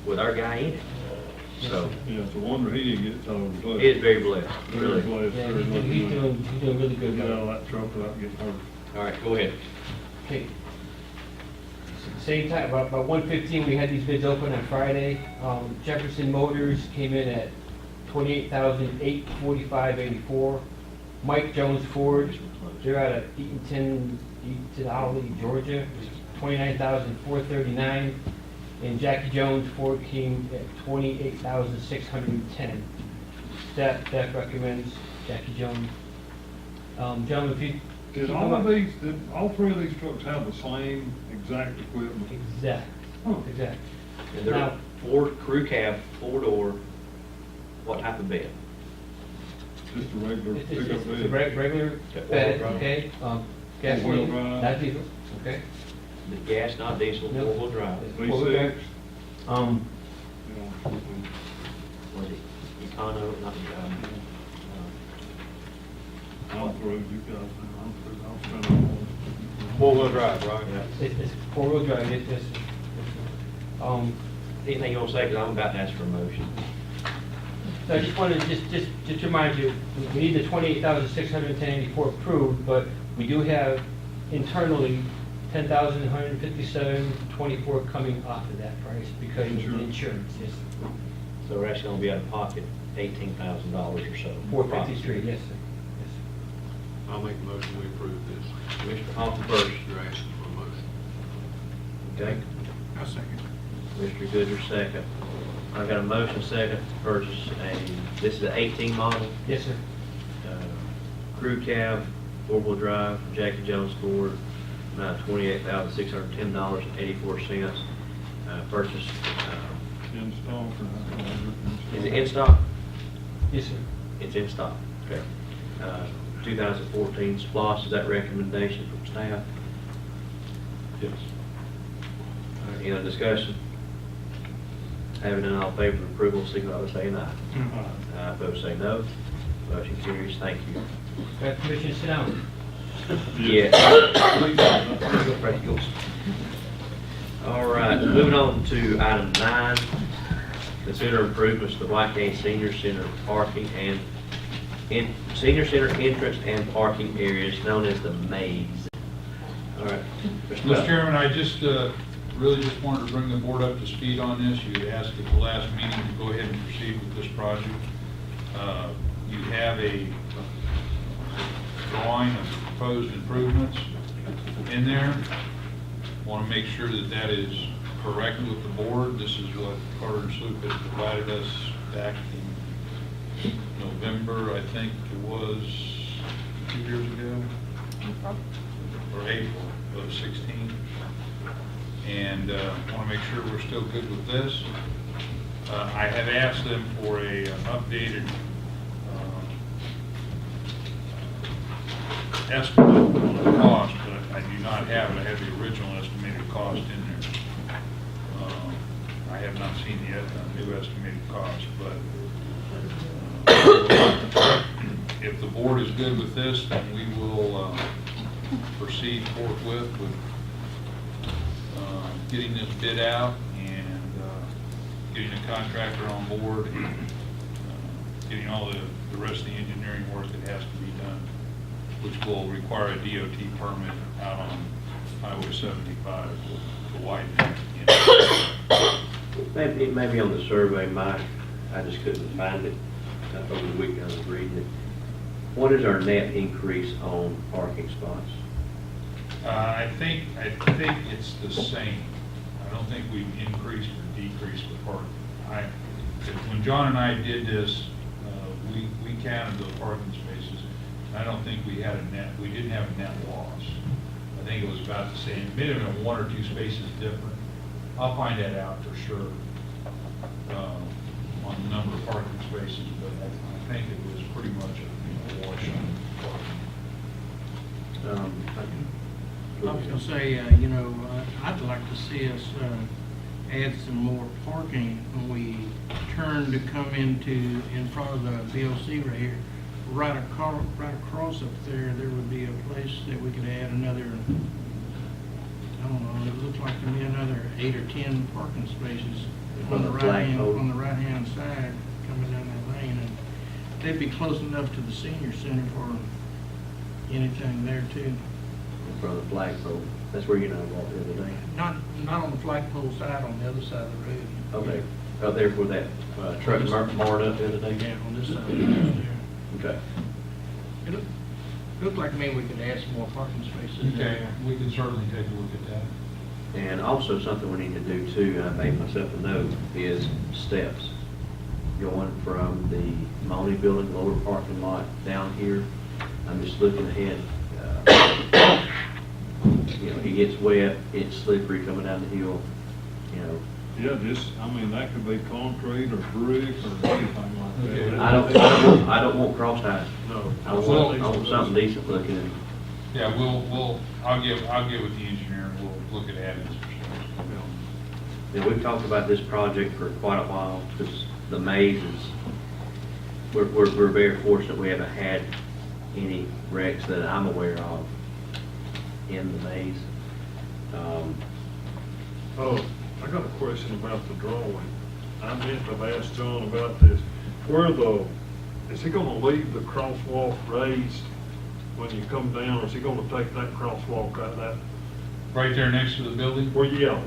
with our guy in it. So, Yeah, it's a wonder he didn't get told. he is very blessed, Very really. blessed, Yeah, very he's lucky man. doing really good. Get out of that truck without getting hurt. All right, go ahead. Okay. Same time, about 1:15, we had these bids open on Friday. Jefferson Motors came in at $28,845.84. Mike Jones Ford, they're out of Eaton Alley, Georgia, $29,439. And Jackie Jones Ford came at $28,610. Staff recommends Jackie Jones. Gentlemen, if you. Did all 3 of these trucks have the same exact equipment? Exact, Huh. exact. And they're Now- Ford crew cab, 4-door, what type of bed? Just a regular It's pickup a bed? regular Okay, bed, all-wheel drive. okay, All-wheel gasoline, drive. not diesel, okay? The gas, not diesel, No. 4-wheel drive. It's V6? four-wheel drive. You know, Was it Econo, not, I'm through, you guys, I'm through, I'll spend it 4-wheel drive, right? It's four-wheel drive, yes. Anything you want to say, because I'm about to ask for a motion. So I just wanted to just remind you, we need the $28,610.84 approved, but we do have internally $10,157.24 coming off of that price because of the insurance, yes. So we're actually going to be out of pocket $18,000 or so. $453, yes, sir. Yes. I'll make a motion, we approve this. Commissioner Hoffman first, You're asking for a motion. okay? I'll second. Mr. Goodger second. I've got a motion second to purchase this is an 18 model, Yes, sir. crew cab, 4-wheel drive, Jackie Jones Ford, amount of $28,610.84. Purchase, in stock or not. is it in stock? Yes, sir. It's in stock, okay. 2014 SPOS, is that recommendation from staff? Yes. All right, any other discussion? Having none, all in favor of approval, signify by saying aye. Aye, opposed, say no. Motion carries, thank you. Commissioner, sit down. Yeah. All right, moving on to item 9, consider improvements to the White Cane Senior Center parking and Senior Center entrance and parking areas known as the maze. All right. Mr. Chairman, I just, really just wanted to bring the board up to speed on this. You had asked at the last meeting to go ahead and proceed with this project. You have a drawing of proposed improvements in there. Want to make sure that that is correct with the board. This is what Carter and Sloop had provided us back in November, I think it was 2 years ago, or April of 16. and want to make sure we're still good with this. I have asked them for a updated estimate on the cost, but I do not have it. I have the original estimated cost in there. I have not seen the new estimated cost, but if the board is good with this, then we will proceed forthwith with getting this bid out and getting a contractor on board and getting all the rest of the engineering work that has to be done, which will require a DOT permit out on Highway 75 to widen it. Maybe on the survey, Mike, I just couldn't find it over the weekend. I was reading it. What is our net increase on parking spots? I think it's the same. I don't think we've increased or decreased the parking. When John and I did this, we counted the parking spaces. I don't think we had a net. We didn't have a net loss. I think it was about the same. It may have been 1 or 2 spaces different. I'll find that out for sure on the number of parking spaces, but I think it was pretty much a wash on parking. I was gonna say, I'd like to see us add some more parking when we turn to come in front of the BOC right here. Right across up there would be a place that we could add another, I don't know, it looks like to me another 8 or 10 parking spaces on the right-hand side coming down that lane. And they'd be close enough to the senior center for anything there too. In front of the flagpole. That's where you and I walked the other day. Not on the flagpole side, on the other side of the road. Okay. Out there where that truck marked up the other day? Yeah, on this side of the road there. Okay. It looked like to me we could add some more parking spaces Okay, there. we can certainly take a look at that. And also something we need to do too, I made myself a note, is steps. Going from the Mauldin building, lower parking lot down here. I'm just looking ahead. It gets wet, it's slippery coming down the hill, Yeah, that could be concrete or brick or anything like Okay. that. I don't want cross ties. No. I want something decent looking. Yeah, I'll get with the engineer and we'll look at adding some stuff. Now, we've talked about this project for quite a while, because the maze is, we're very fortunate we haven't had any wrecks that I'm aware of in the maze. Oh, I got a question about the drawing. I meant to have asked John about this. Is he gonna leave the crosswalk raised when you come down, or is he gonna take that crosswalk out of that? Right there next to the building? Yeah,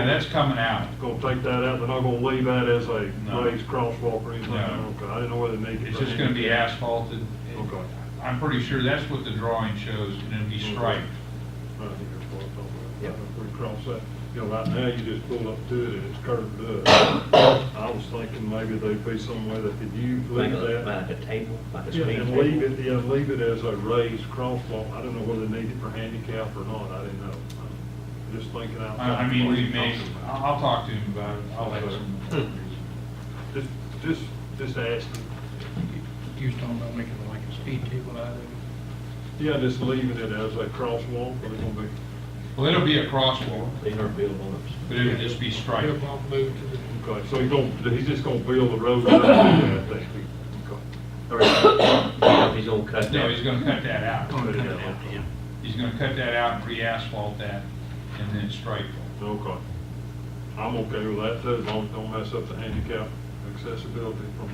That's coming out. gonna take that out, they're not gonna leave that as a No. raised crosswalk or anything? No. Okay, I didn't know whether they needed. It's just gonna be asphalted. Okay. I'm pretty sure that's what the drawing shows, and it'll be striped. I think that's what I'm talking about. Yep. If we cross that, right now you just pull up to it and it's curved up. I was thinking maybe there'd be some way that could you leave that. Like a table, like a Yeah, speed and table. leave it as a raised crosswalk. I don't know whether they need it for handicap or not, I didn't know. I'm just thinking out. I mean, we may, I'll talk to him about it. I'll have some. Just asking. You was talking about making like a speed table out of it. Yeah, just leaving it as a crosswalk, or it's gonna be. Well, it'll be a crosswalk, These are build bumps. but it'll just be striped. Okay, so he's just gonna build the road out there, I think. Okay. Or he's gonna cut that. No, he's gonna cut that out. Oh, cut it out, yeah. He's gonna cut that out and re-asphalt that, and then stripe it. Okay. I'm okay with that too, as long as don't mess up the handicap accessibility from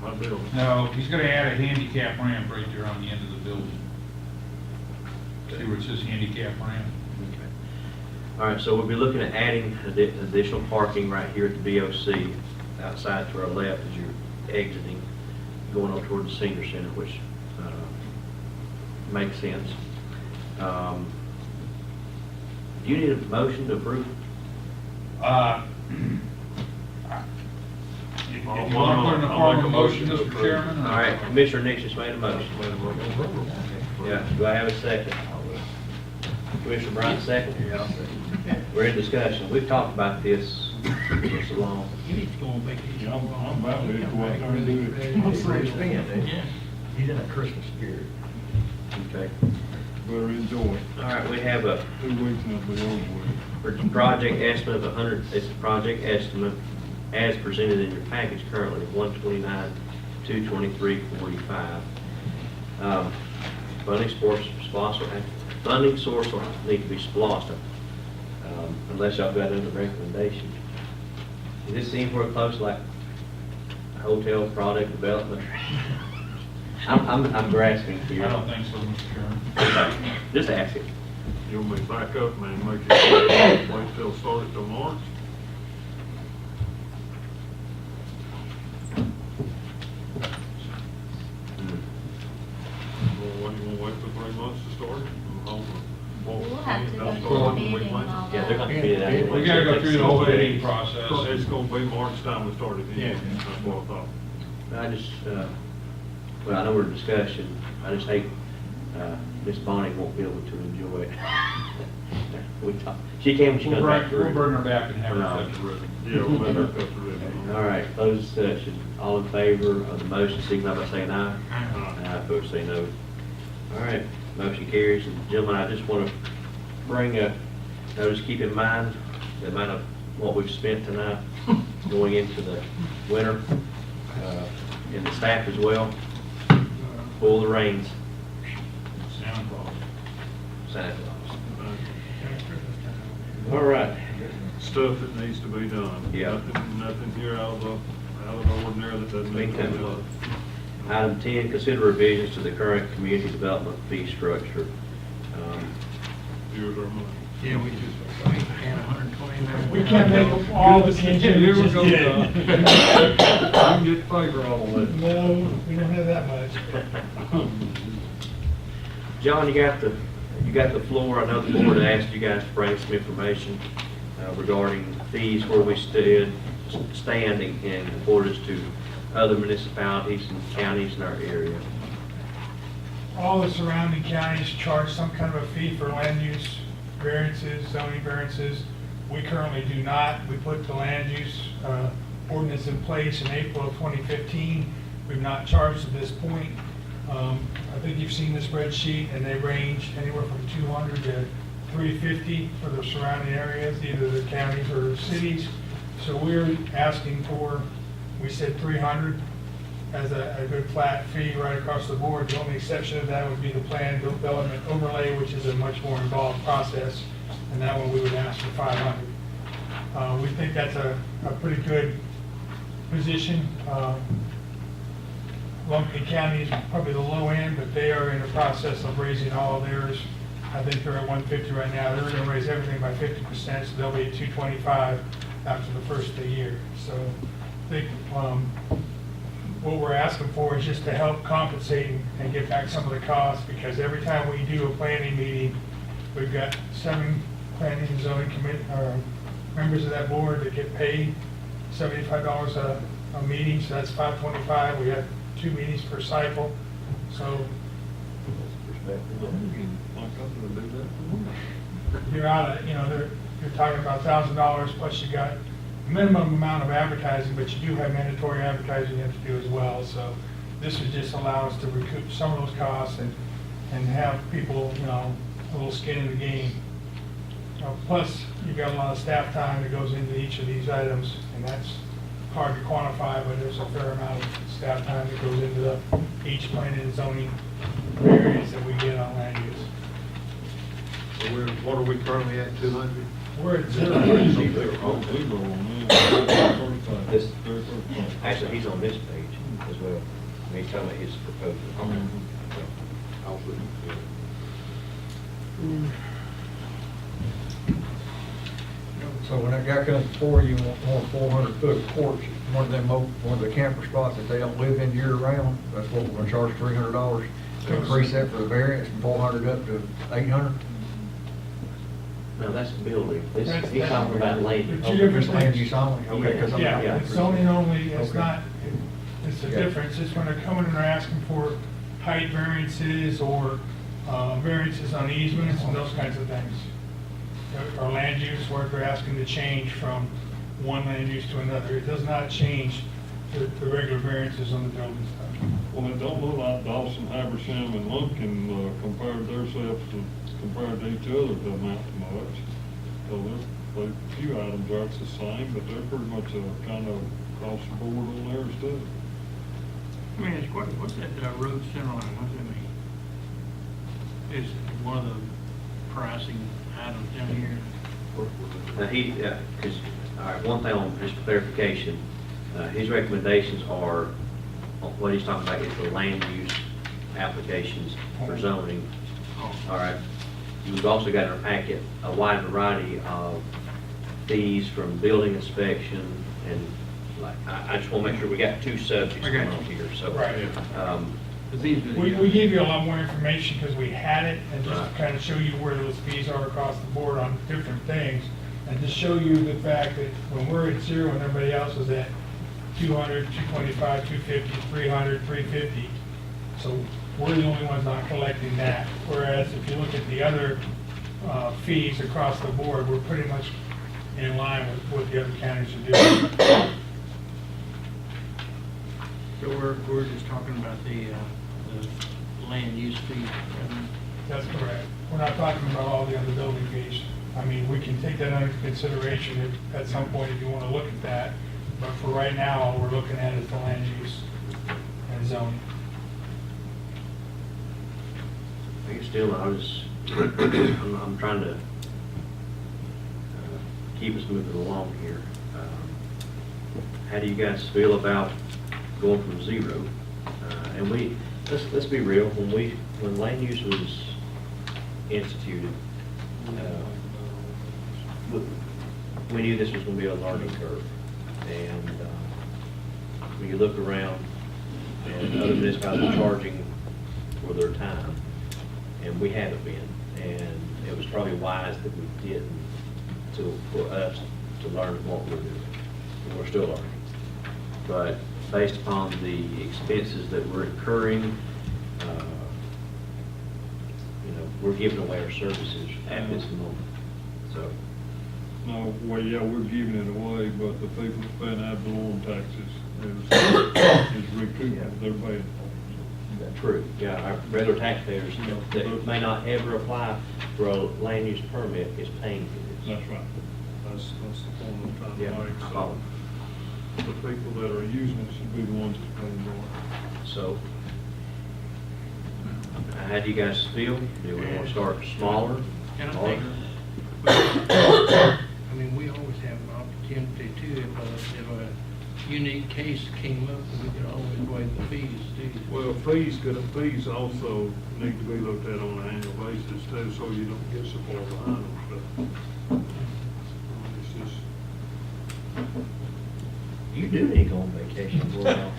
my building. No, he's gonna add a handicap ramp right there on the end of the building. See where it says handicap ramp? Okay. All right, so we'll be looking at adding additional parking right here at the BOC, outside to our left as you're exiting, going on toward the senior center, which makes sense. Do you need a motion to approve? If you want to put in the form of a motion, Mr. Chairman? All right, Commissioner Nix just made a motion. Yeah, do I have a second? Commissioner Bryant, second? Yeah, I'll second. We're in discussion. We've talked about this for so long. You need to go on vacation. Yeah, I'm about ready to go out there and do it. He's ready to spend, ain't he? Yeah. He's in a Christmas spirit. Okay. Better enjoy it. All right, we have a 2 weeks and it'll be over with. for project estimate of 100, it's a project estimate as presented in your package currently, 129, 223.45. Funding source will need to be splossed, unless y'all got another recommendation. Is this anywhere close like hotel product development? I'm grasping for I your. don't think so, Mr. Chairman. Just ask it. You want me to back up, man, make it, wait till start it till March? Well, what, you wanna wait for 3 months to start it? We'll have to go Don't through start the when we bidding and plan. all Yeah, they're that. gonna bid it out. We gotta go through the whole bidding process. It's gonna be March time we start it, Yeah. that's what I thought. I just, well, I know we're in discussion, I just hate, Miss Bonnie won't be able to enjoy it. We talk, she can when she We'll comes back bring, we'll through. bring her back and have her No. cut the ribbon. Yeah, we'll let her cut the ribbon. All right, closed discussion, all in favor of the motion, signify by saying aye. Aye. Aye, opposed say no. All right, motion carries, and gentlemen, I just want to bring a, notice, keep in mind the amount of what we've spent tonight going into the winter, and the staff as well. Pull the reins, Sound quality. Santa Claus. Uh, All right, Stuff that needs to be done. Yeah. Nothing here out of the ordinary that doesn't need to be done. item 10, consider revisions to the current community development fee structure. Here's our money. Yeah, we had 129. We can't make all the changes. Here we go, Yeah. Don. You can get favor on all that. No, we don't have that much. John, you got the floor. I know the board asked you guys to bring some information regarding fees, where we standing in accordance to other municipalities and counties in our area. All the surrounding counties charge some kind of a fee for land use variances, zoning variances. We currently do not. We put the land use ordinance in place in April of 2015. We've not charged at this point. I think you've seen the spreadsheet, and they range anywhere from 200 to 350 for the surrounding areas, either the counties or the cities. So we're asking for, we said 300 as a good flat fee right across the board. The only exception of that would be the plan development overlay, which is a much more involved process, and that one we would ask for 500. We think that's a pretty good position. Lumpkin County is probably the low end, but they are in the process of raising all of theirs. I think they're at 150 right now. They're going to raise everything by 50%, so they'll be at 225 after the first of the year. So I think what we're asking for is just to help compensate and get back some of the costs, because every time we do a planning meeting, we've got 7 planning and zoning members of that board that get paid $75 a meeting, so that's $525. We have 2 meetings per cycle, so you're out of, you're talking about $1,000, plus you got a minimum amount of advertising, but you do have mandatory advertising you have to do as well. So this would just allow us to recoup some of those costs and have people, a little skin in the game. Plus, you've got a lot of staff time that goes into each of these items, and that's hard to quantify, but there's a fair amount of staff time that goes into each planning and zoning variance that we get on land use. So what are we currently at, 200? We're at 0. Oh, zero on that. This, actually, he's on this page as well. He's talking about his proposal. I'll put it, So when that guy comes before you, want 400-foot porch, one of the camper spots that they don't live in year round, that's what we're gonna charge $300 to increase that for the variance from 400 up to 800? No, that's building. This, That's- he's talking about land. They're two different Just land things. use only, okay, 'cause I'm not- Yeah, it's zoning only, it's Okay. not, it's a Yeah. difference, it's when they're coming and they're asking for height variances or variances on easements and those kinds of things. our land use, what they're asking to change from one land use to another. It does not change the regular variances on the building stuff. Well, it don't look like Dawson, Habersham, and Lumpkin compared themselves compared to each other to amount to much. So there's a few items are the same, but they're pretty much kind of across the board on theirs too. I mean, it's quite, what's that road center line, what's that mean? Is one of the pricing items down here? Now, because, all right, one thing on just clarification, his recommendations are, what he's talking about is the land use applications for zoning. All right. You've also got in our packet a wide variety of fees from building inspection and like, I just want to make sure we got two subjects going on here, so. Right. But these are the- We gave you a lot more information because we had it, and just Right. kind of show you where those fees are across the board on different things, and just show you the fact that when we're at zero and everybody else is at 200, 225, 250, 300, 350, so we're the only ones not collecting that. Whereas if you look at the other fees across the board, we're pretty much in line with what the other counties are doing. So we're just talking about the land use fee. That's correct. We're not talking about all the other building fees. I mean, we can take that under consideration at some point if you want to look at that. But for right now, all we're looking at is the land use and zoning. I guess still, I'm trying to keep us moving along here. How do you guys feel about going from zero? And let's be real, when land use was instituted, we knew this was going to be a learning curve. And when you look around, and other municipalities are charging for their time, and we haven't been, and it was probably wise that we didn't, for us to learn what we're doing. And we're still learning. But based upon the expenses that we're incurring, we're giving away our services at this moment. So, No, well, yeah, we're giving it away, but the people that paying ad valorem taxes is recouping their pay. true, yeah, our regular taxpayers that may not ever apply for a land use permit is paying for this. That's right. That's the point I'm trying Yeah, to make. I follow. The people that are using it should be the ones that pay more. So, how do you guys feel? Do we want to start smaller? And I think, I mean, we always have an opportunity too, if a unique case came up, we could always waive the fees too. Well, fees also need to be looked at on an annual basis too, so you don't get so far behind on stuff. It's just, You do need to go on vacation for a while.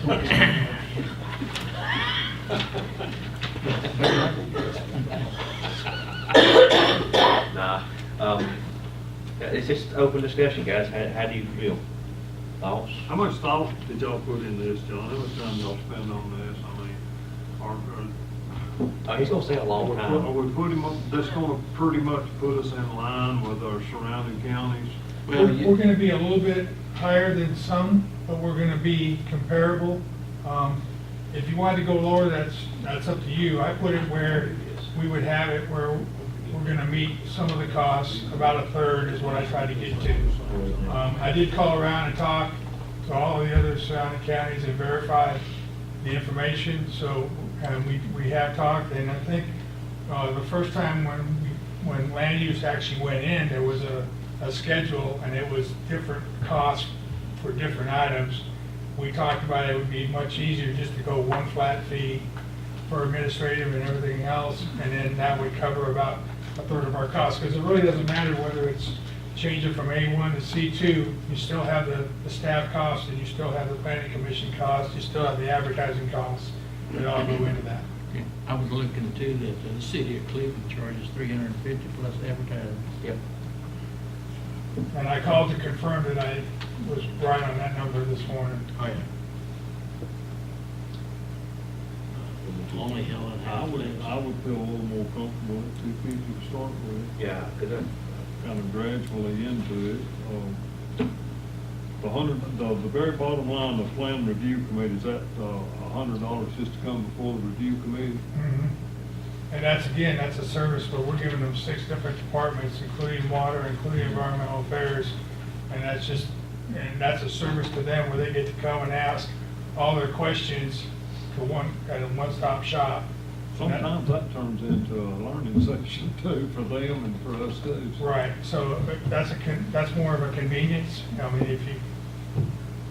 Nah, it's just open discussion, guys. How do you feel? Thoughts? how much thought did y'all put in this, John? How much time y'all spend on this? I mean, He's gonna stay a long are time. we putting, that's gonna pretty much put us in line with our surrounding counties? Well, We're going to be a little bit higher than some, but we're going to be comparable. If you wanted to go lower, that's up to you. I put it where we would have it where we're going to meet some of the costs. About a third is what I tried to get to. I did call around and talk to all the other surrounding counties and verify the information. So, and we have talked, and I think the first time when land use actually went in, there was a schedule, and it was different costs for different items. We talked about it would be much easier just to go one flat fee for administrative and everything else, and then that would cover about a third of our costs, because it really doesn't matter whether it's changing from A1 to C2, you still have the staff costs, and you still have the planning commission costs, you still have the advertising costs, that all go into that. I was looking too that the city of Cleveland charges $350 plus advertising. Yep. And I called to confirm that I was right on that number this morning. Oh, yeah. Only hell in I half. would feel a little more comfortable at 250 to start with. Yeah, because kind of gradually into it. The very bottom line, the plan review committee, is that $100 just to come before the review committee? Mhm. And that's, again, that's a service where we're giving them 6 different departments, including water, including environmental affairs. And that's a service to them where they get to come and ask all their questions at a one-stop shop. Sometimes that turns into a learning session too, for them and for us too. Right, so that's more of a convenience, I mean,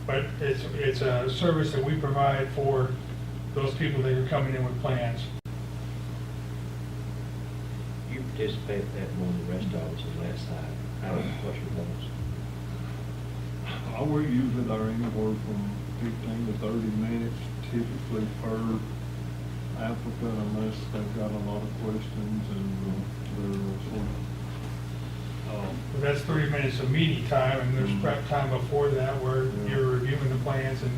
but it's a service that we provide for those people that are coming in with plans. You participate in that more than the rest of us on that side. I don't know what your thoughts. We're usually there anywhere from 15 to 30 minutes typically per applicant, unless they've got a lot of questions and they're sort of, But that's 30 minutes of meeting time, and there's prep time before that where you're reviewing the plans and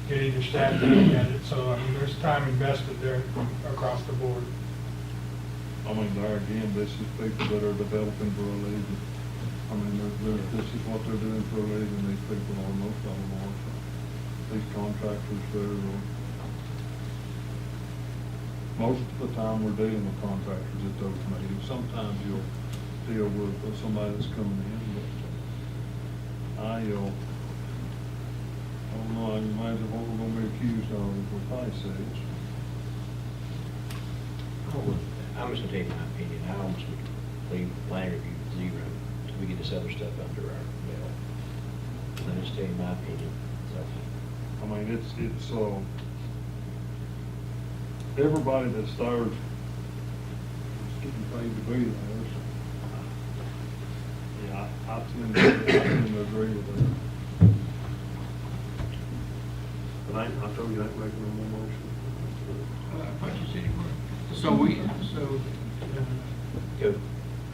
getting your staff to look at it. So, I mean, there's time invested there across the board. I mean, there again, this is people that are developing for a living. I mean, this is what they're doing for a living, these people are, most of them are. These contractors, most of the time we're dealing with contractors at those meetings. Sometimes you'll deal with somebody that's coming in, but I don't know, I can imagine what we're gonna be accused of if we pass this. I'm just gonna tell you my opinion. I almost would leave the plan review at 0 until we get this other stuff under our belt. I'm just telling you my opinion. So, I mean, it's, everybody that's there is getting paid to be there. So, yeah, I tend to agree with that. But I told you I ain't making no more motion. I thought you said you were. So go we're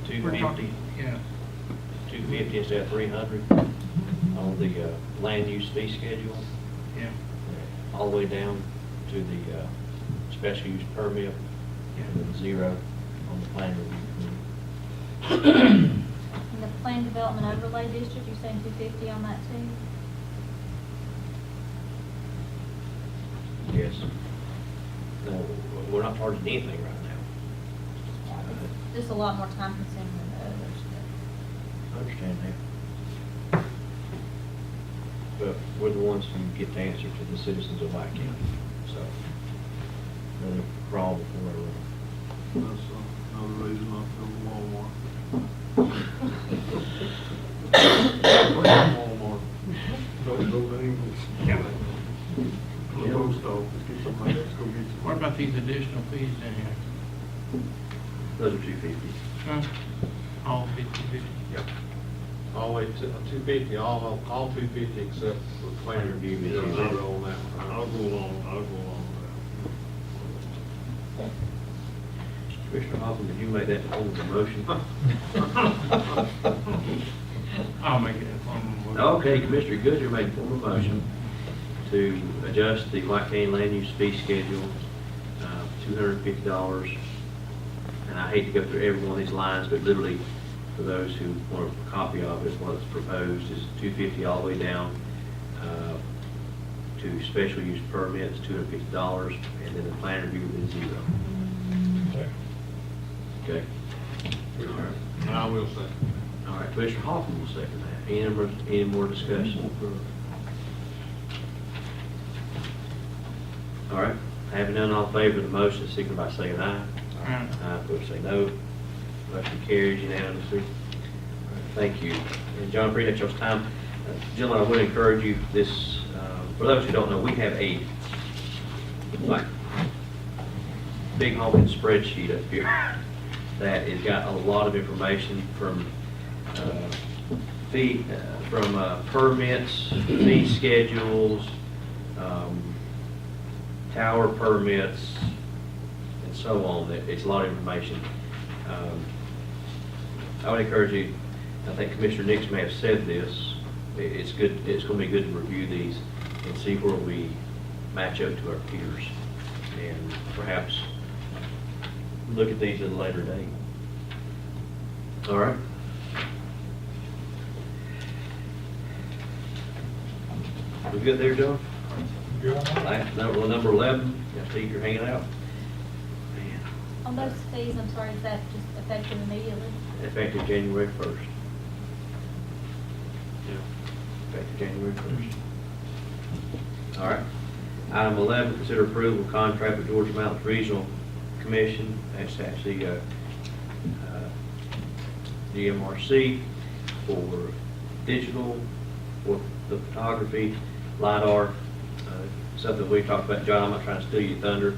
250, talking, yeah, 250 instead of 300 on the land use fee schedule, yeah, all the way down to the special use permit, and then 0 on the plan review. In the plan development overlay district, you're saying 250 on that too? Yes. No, we're not charging anything right now. Just a lot more time consuming than the others. I understand that. But we're the ones who get to answer to the citizens of White County, so really crawl before I run. That's another reason I go to Walmart. Walmart. Don't go to English. The post office, get somebody else, go get you. what about these additional fees in here? Those are 250. Huh? All 50/50? Yep. All the way to 250, all 250 except for the plan review, Yeah. zero on that one. I'll go along with Commissioner Hoffman, did you make that form of a motion? I'll make it a form of motion. Okay, Commissioner Goodyear made a form of motion to adjust the White County land use fee schedule, $250. And I hate to go through every one of these lines, but literally, for those who want a copy of it, what's proposed is $250 all the way down to special use permits, $250, and then the plan review is 0. Okay. Okay? All right. And I will say. All right, Commissioner Hoffman will second that. Any more discussion? All right, having none, all in favor of the motion, signify by saying aye. Aye. Aye, opposed say no. Motion carries unanimously. All right, thank you. And John, appreciate y'all's time. Gentlemen, I would encourage you, this, for those who don't know, we have a, like, big honking spreadsheet up here that has got a lot of information from permits, fee schedules, tower permits, and so on. It's a lot of information. I would encourage you, I think Commissioner Nix may have said this, it's good, it's going to be good to review these and see where we match up to our peers, and perhaps look at these at a later date. All right? We good there, John? Good on that? Last, number 11, I see you're hanging out. Man, On those fees, I'm sorry, is that just effective immediately? effective January 1st. Effective January 1st. All right. Item 11, consider approval of contract with Georgia Mountains Regional Commission. That's actually GMRC for digital, for the photography, LiDAR, something we talked about. John, I'm not trying to steal your thunder.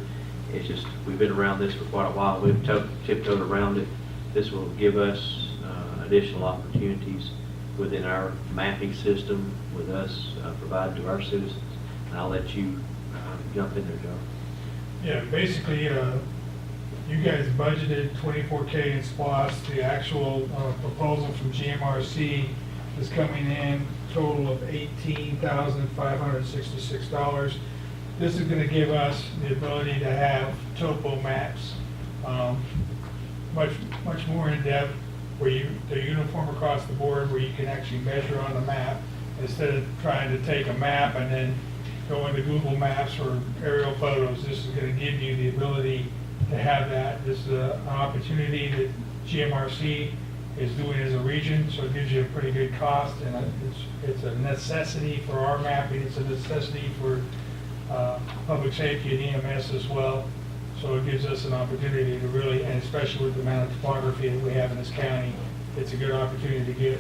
It's just, we've been around this for quite a while. We've tiptoed around it. This will give us additional opportunities within our mapping system with us provided to our citizens. And I'll let you jump in there, John. Yeah, basically, you guys budgeted 24K in SPOS. The actual proposal from GMRC is coming in, total of $18,566. This is gonna give us the ability to have topo maps, much more in depth, where they're uniform across the board, where you can actually measure on the map, instead of trying to take a map and then go into Google Maps or aerial photos. This is gonna give you the ability to have that. This is an opportunity that GMRC is doing as a region, so it gives you a pretty good cost, and it's a necessity for our mapping. It's a necessity for public safety and EMS as well. So it gives us an opportunity to really, and especially with the amount of topography that we have in this county, it's a good opportunity to get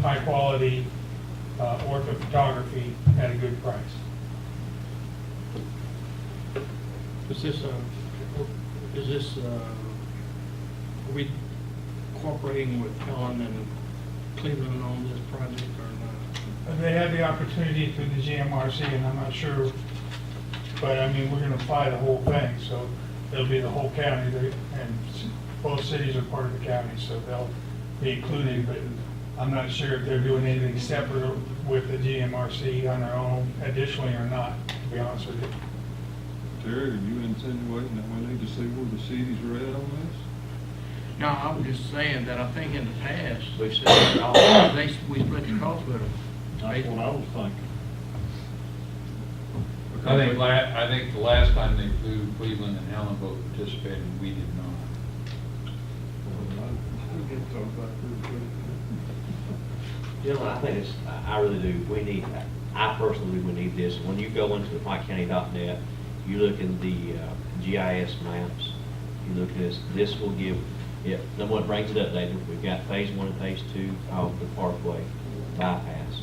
high quality orthophotography at a good price. Is this, are we cooperating with Helen and Cleveland on this project or not? They had the opportunity through the GMRC, and I'm not sure, but I mean, we're gonna apply the whole thing, so it'll be the whole county, and both cities are part of the county, so they'll be included, but I'm not sure if they're doing anything separate with the GMRC on their own additionally or not, to be honest with you. Terry, are you insinuating that we need to see where the cities are at on this? No, I'm just saying that I think in the past, we said, we split the cost with them. That's what I was thinking. I think the last time they flew, Cleveland and Helen both participated, we did not. You know, I think it's, I really do, I personally would need this. When you go into the PikeCounty.net, you look in the GIS maps, you look at this will give, number one, it brings it up, David. We've got phase 1 and phase 2 of the Parkway bypass.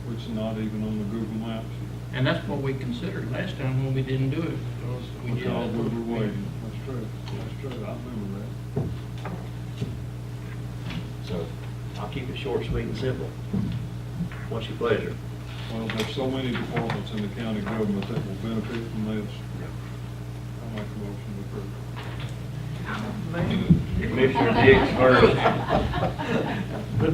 Which is not even on the Google Maps. And that's what we considered last time when we didn't do it. Because we did Because that we for- were waiting. That's true. That's true. I remember that. So I'll keep it short, sweet, and simple. What's your pleasure? Well, there's so many departments in the county government that will benefit from this. I make a motion to approve. Commissioner Dix first.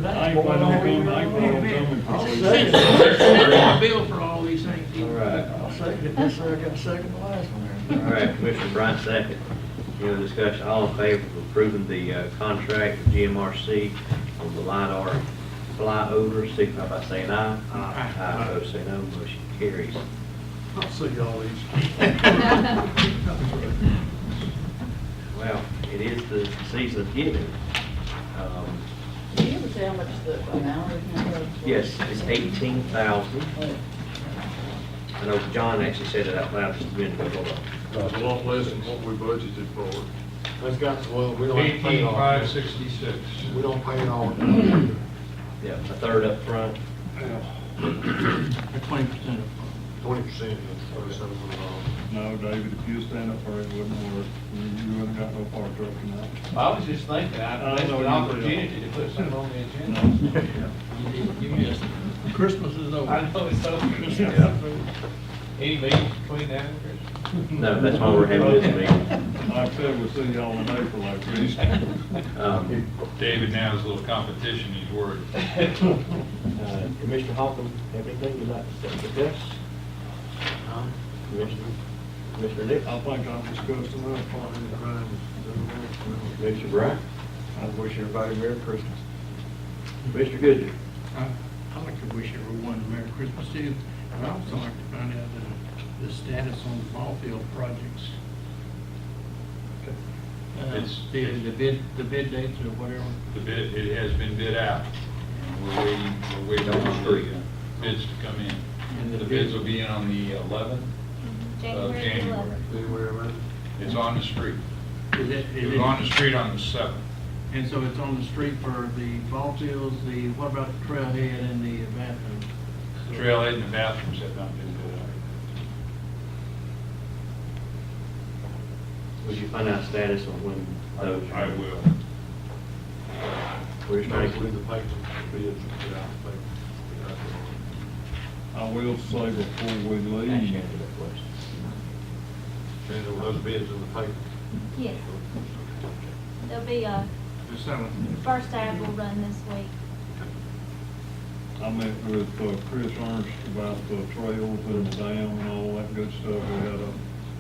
I ain't planning on coming. There's a bill for all these things. All right. I'll second it, yes, sir, I got a second to last one All there. right, Commissioner Bryant, second. Any other discussion? All in favor of approving the contract with GMRC on the LiDAR flyover, signify by saying aye. Aye. Aye, opposed, say no, motion carries. I'll see y'all these. Well, it is the season of giving. Can you ever say how much the amount of it? Yes, it's 18,000. I know John actually said it out loud just a minute ago. Hold on. It's a lot less than what we budgeted for it. That's got, well, we don't have to pay it all. 18,566. We don't pay it all. Yeah, a third up front. Or 20% of 20% of $3,700. No, David, if you stand up for it, it wouldn't work. You wouldn't got no fire truck tonight. I was just thinking, I I missed know an you opportunity did. to put something on the agenda. You missed it. Christmas is over. I know it's over. Yeah. Any meetings between now and Christmas? No, that's why we're having this meeting. Like I said, we'll see y'all in April like this. David now has a little competition, he's worried. Commissioner Holcomb, have anything you'd like to discuss? Commissioner Nix? I think I've discussed enough. Commissioner Bryant? I wish everybody Merry Christmas. Commissioner Goodger? I'd like to wish everyone a Merry Christmas too. I'd also like to find out the status on the ball field projects. It's- The bid dates or whatever. The bid, it has been bid out, and we're waiting on the bids to come in. And the The bids will be in on the 11th of January January. 11th. January 11th? It's on the street. Is it, It was on the street on the 7th. and so it's on the street for the ball fields, what about the trailhead and the bathroom? The trailhead and the bathrooms have not been bid out. Would you find out status on when those? I will. We're just trying With to, the paper, bids, put out the paper. I will say before we Ask leave, Shannon that question. And there were those bids in the paper. Yes, there'll be a, The 7th. first ad will run this week. I met with Chris Ernst about the trails and the dam and all that good stuff. We had a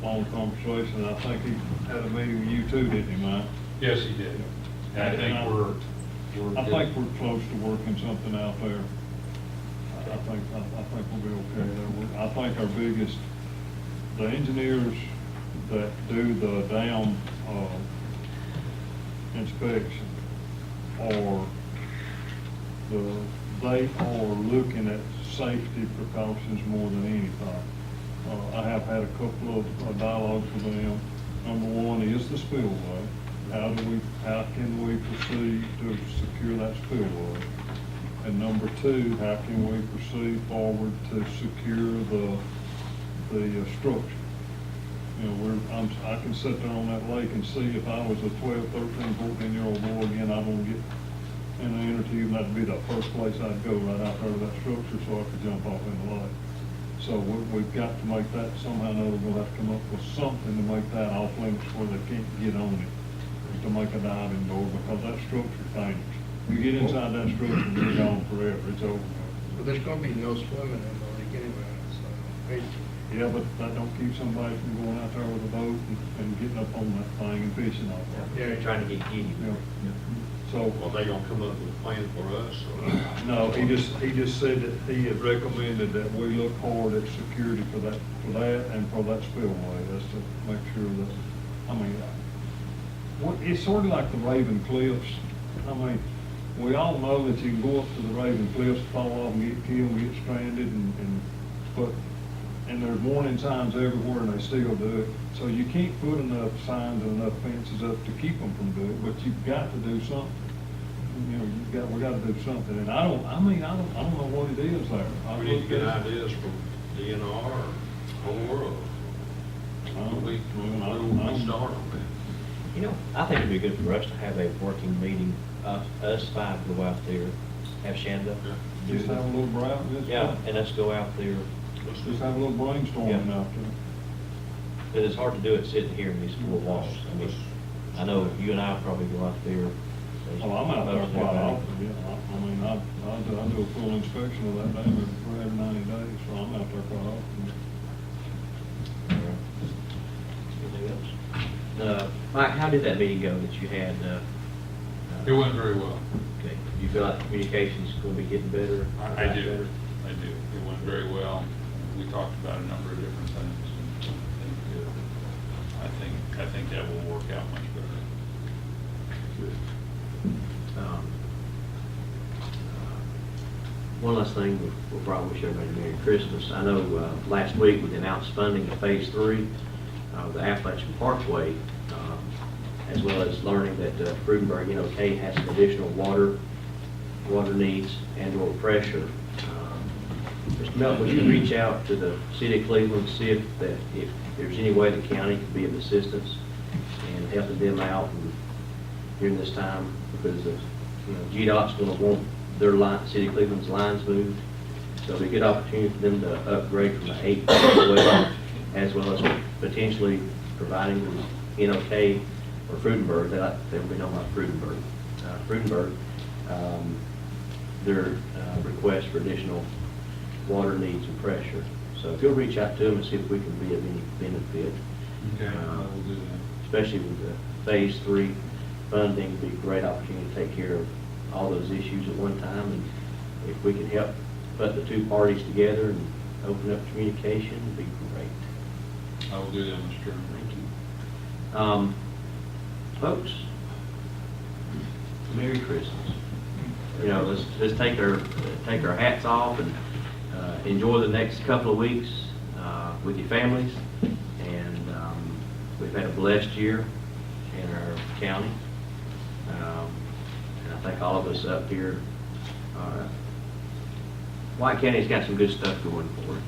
long conversation. I think he had a meeting with you too, didn't he, Mike? Yes, he did. And I think we're I good. think we're close to working something out there. I think we'll be okay there. I think our biggest, the engineers that do the dam, inspection, they are looking at safety precautions more than anything. I have had a couple of dialogues with them. Number one is the spillway. How can we proceed to secure that spillway? And number two, how can we proceed forward to secure the structure? You know, I can sit there on that lake and see if I was a 12, 13, 14-year-old boy again, I'd want to get in the inner tube, and that'd be the first place I'd go, right out there to that structure, so I could jump off in the lake. So we've got to make that, somehow or another, we'll have to come up with something to make that off limits where they can't get on it, to make a diving board, because that structure's dangerous. You get inside that structure, you're gone forever, it's over. But there's gonna be no swimming in the lake anyway, so. Yeah, but that don't keep somebody from going out there with a boat and getting up on that thing and fishing off of it. They're trying to get giddy. Yeah. So, Well, they gonna come up with a plan for us, or? no, he just said that he had recommended that we look hard at security for that and for that spillway, that's to make sure that, I mean, it's sort of like the Raven Cliffs. I mean, we all know that you can go up to the Raven Cliffs, fall off and get killed, get stranded, and there's warning signs everywhere, and they still do it. So you can't put enough signs and enough fences up to keep them from doing it, but you've got to do something. You know, we got to do something, and I don't know what it is there. I've We need to looked get at it. ideas from DNR or we start on that. You know, I think it'd be good for us to have a working meeting, us five go out there, have Shanda. do Just have a little brow, Yeah, and let's go out there. just have a little brainstorming Yeah. out there. But it's hard to do it sitting here in these four walls. I mean, I know you and I probably go out there. Oh, I'm out there quite often, yeah. I mean, I do a full inspection of that dam every 90 days, so I'm out there quite often. Anything else? Mike, how did that meeting go that you had? It went very well. Okay, you feel like communication's going to be getting better? I do. It went very well. We talked about a number of different things, and I think that will work out much better. One last thing before I wish everybody Merry Christmas. I know last week we announced funding of Phase 3 of the Appalachian Parkway, as well as learning that Frudenberg NOK has some additional water needs and/or pressure. Mr. Melton, would you reach out to the city of Cleveland, see if there's any way the county could be of assistance in helping them out during this time, because GDOT's going to want their line, City of Cleveland's lines moved. So it'd be a good opportunity for them to upgrade from the 8 as well as potentially providing the NOK or Frudenberg, they will be known like Frudenberg. Frudenberg, their request for additional water needs and pressure. So if you'll reach out to them and see if we can be of any benefit. Okay, I will do that. Especially with the Phase 3 funding, it'd be a great opportunity to take care of all those issues at one time. And if we can help put the two parties together and open up communication would be great. I will do that, Mr. Chairman. Thank you. Folks, Merry Christmas. You know, let's take our hats off and enjoy the next couple of weeks with your families. And we've had a blessed year in our county. And I think all of us up here, White County's got some good stuff going for it.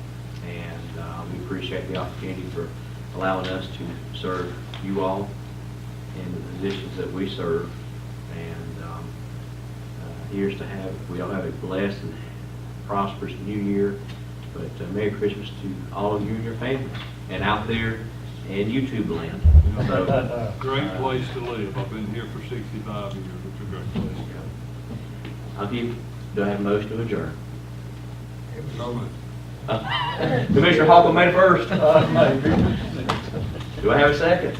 And we appreciate the opportunity for allowing us to serve you all in the positions that we serve. And here's to have, we all have a blessed and prosperous new year. But Merry Christmas to all of you and your families, and out there in YouTube land. So, Great place to live. I've been here for 65 years. It's a great place. do I have a motion to adjourn? So moved. Commissioner Hawkins made it first. Do I have a second?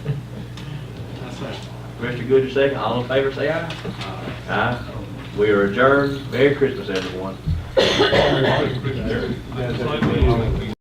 Commissioner Goodger second. All in favor, say aye. Aye. We are adjourned. Merry Christmas, everyone. Thank you.